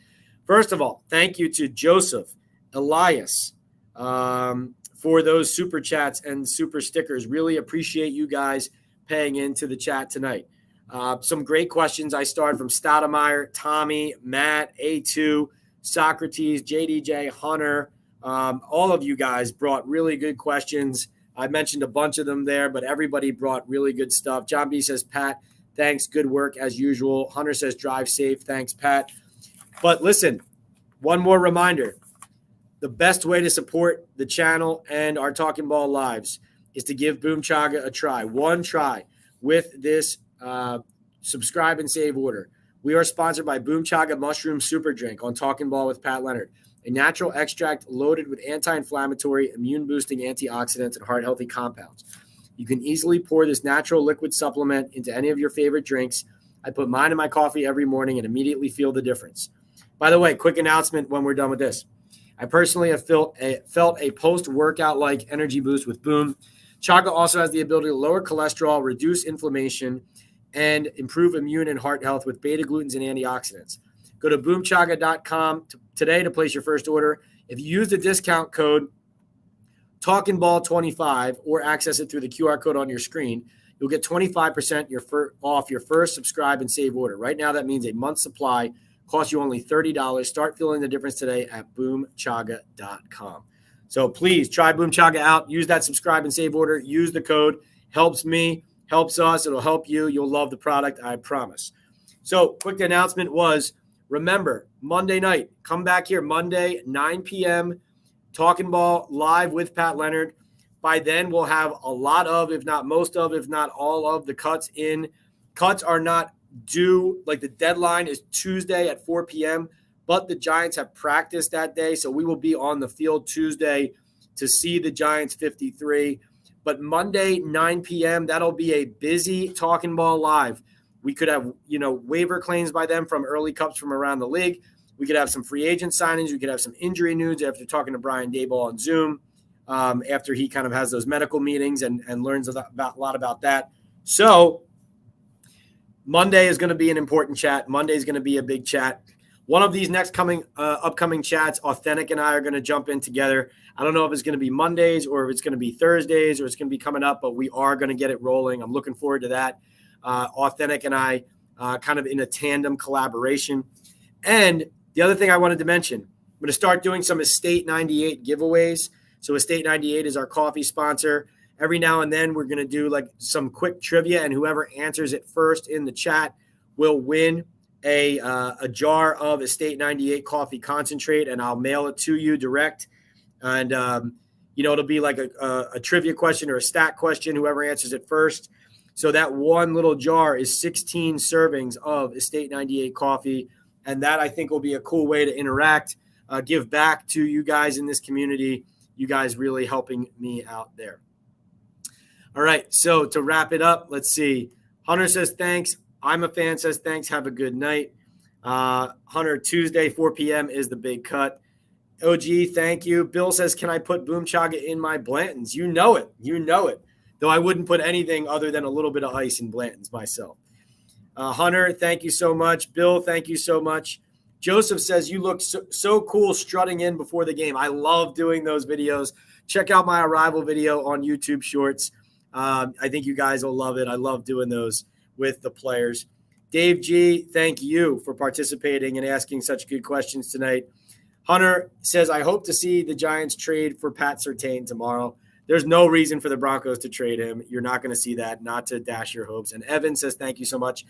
First of all, thank you to Joseph, Elias, for those super chats and super stickers. Really appreciate you guys paying into the chat tonight. Some great questions. I started from Stoudemire, Tommy, Matt, A2, Socrates, JDJ, Hunter. All of you guys brought really good questions. I mentioned a bunch of them there, but everybody brought really good stuff. John B says, Pat, thanks. Good work as usual. Hunter says, drive safe. Thanks, Pat. But listen, one more reminder. The best way to support the channel and our Talkin Ball Lives is to give Boom Chaga a try. One try with this subscribe and save order. We are sponsored by Boom Chaga Mushroom Super Drink on Talkin Ball with Pat Leonard, a natural extract loaded with anti-inflammatory, immune-boosting antioxidants and heart-healthy compounds. You can easily pour this natural liquid supplement into any of your favorite drinks. I put mine in my coffee every morning and immediately feel the difference. By the way, quick announcement when we're done with this. I personally have felt a post-workout-like energy boost with Boom. Chaga also has the ability to lower cholesterol, reduce inflammation, and improve immune and heart health with beta-glucans and antioxidants. Go to boomchaga.com today to place your first order. If you use the discount code TalkinBall25 or access it through the QR code on your screen, you'll get 25% off your first subscribe and save order. Right now, that means a month's supply costs you only $30. Start feeling the difference today at boomchaga.com. So please try Boom Chaga out. Use that subscribe and save order. Use the code. Helps me, helps us. It'll help you. You'll love the product, I promise. So quick announcement was, remember, Monday night, come back here Monday, 9 p.m., Talkin Ball live with Pat Leonard. By then, we'll have a lot of, if not most of, if not all of the cuts in. Cuts are not due, like the deadline is Tuesday at 4 p.m., but the Giants have practiced that day, so we will be on the field Tuesday to see the Giants 53. But Monday, 9 p.m., that'll be a busy Talkin Ball live. We could have, waiver claims by them from early cups from around the league. We could have some free agent signings. We could have some injury news after talking to Brian Daboll on Zoom, after he kind of has those medical meetings and learns a lot about that. So Monday is going to be an important chat. Monday is going to be a big chat. One of these next upcoming chats, Authentic and I are going to jump in together. I don't know if it's going to be Mondays or if it's going to be Thursdays or it's going to be coming up, but we are going to get it rolling. I'm looking forward to that. Authentic and I kind of in a tandem collaboration. And the other thing I wanted to mention, I'm going to start doing some Estate 98 giveaways. So Estate 98 is our coffee sponsor. Every now and then we're going to do like some quick trivia, and whoever answers it first in the chat will win a jar of Estate 98 coffee concentrate, and I'll mail it to you direct. And, it'll be like a trivia question or a stat question, whoever answers it first. So that one little jar is 16 servings of Estate 98 coffee. And that, I think, will be a cool way to interact, give back to you guys in this community. You guys really helping me out there. All right, so to wrap it up, let's see. Hunter says thanks. I'm a fan says thanks. Have a good night. Hunter, Tuesday, 4 p.m. is the big cut. OG, thank you. Bill says, can I put Boom Chaga in my Blanton's? You know it. You know it. Though I wouldn't put anything other than a little bit of ice in Blanton's myself. Hunter, thank you so much. Bill, thank you so much. Joseph says, you look so cool strutting in before the game. I love doing those videos. Check out my arrival video on YouTube Shorts. I think you guys will love it. I love doing those with the players. Dave G., thank you for participating and asking such good questions tonight. Hunter says, I hope to see the Giants trade for Pat Surtain tomorrow. There's no reason for the Broncos to trade him. You're not going to see that, not to dash your hopes. And Evan says, thank you so much.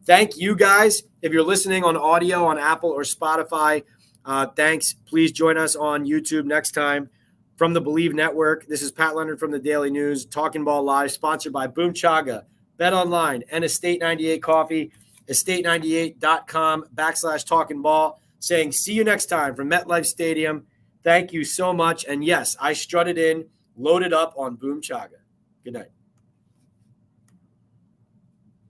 Thank you, guys. If you're listening on audio on Apple or Spotify, thanks. Please join us on YouTube next time. From the Believe Network, this is Pat Leonard from the Daily News, Talkin Ball Live, sponsored by Boom Chaga, Bet Online, and Estate 98 Coffee, estate98.com/Talkin Ball, saying see you next time from MetLife Stadium. Thank you so much. And yes, I strutted in, loaded up on Boom Chaga. Good night.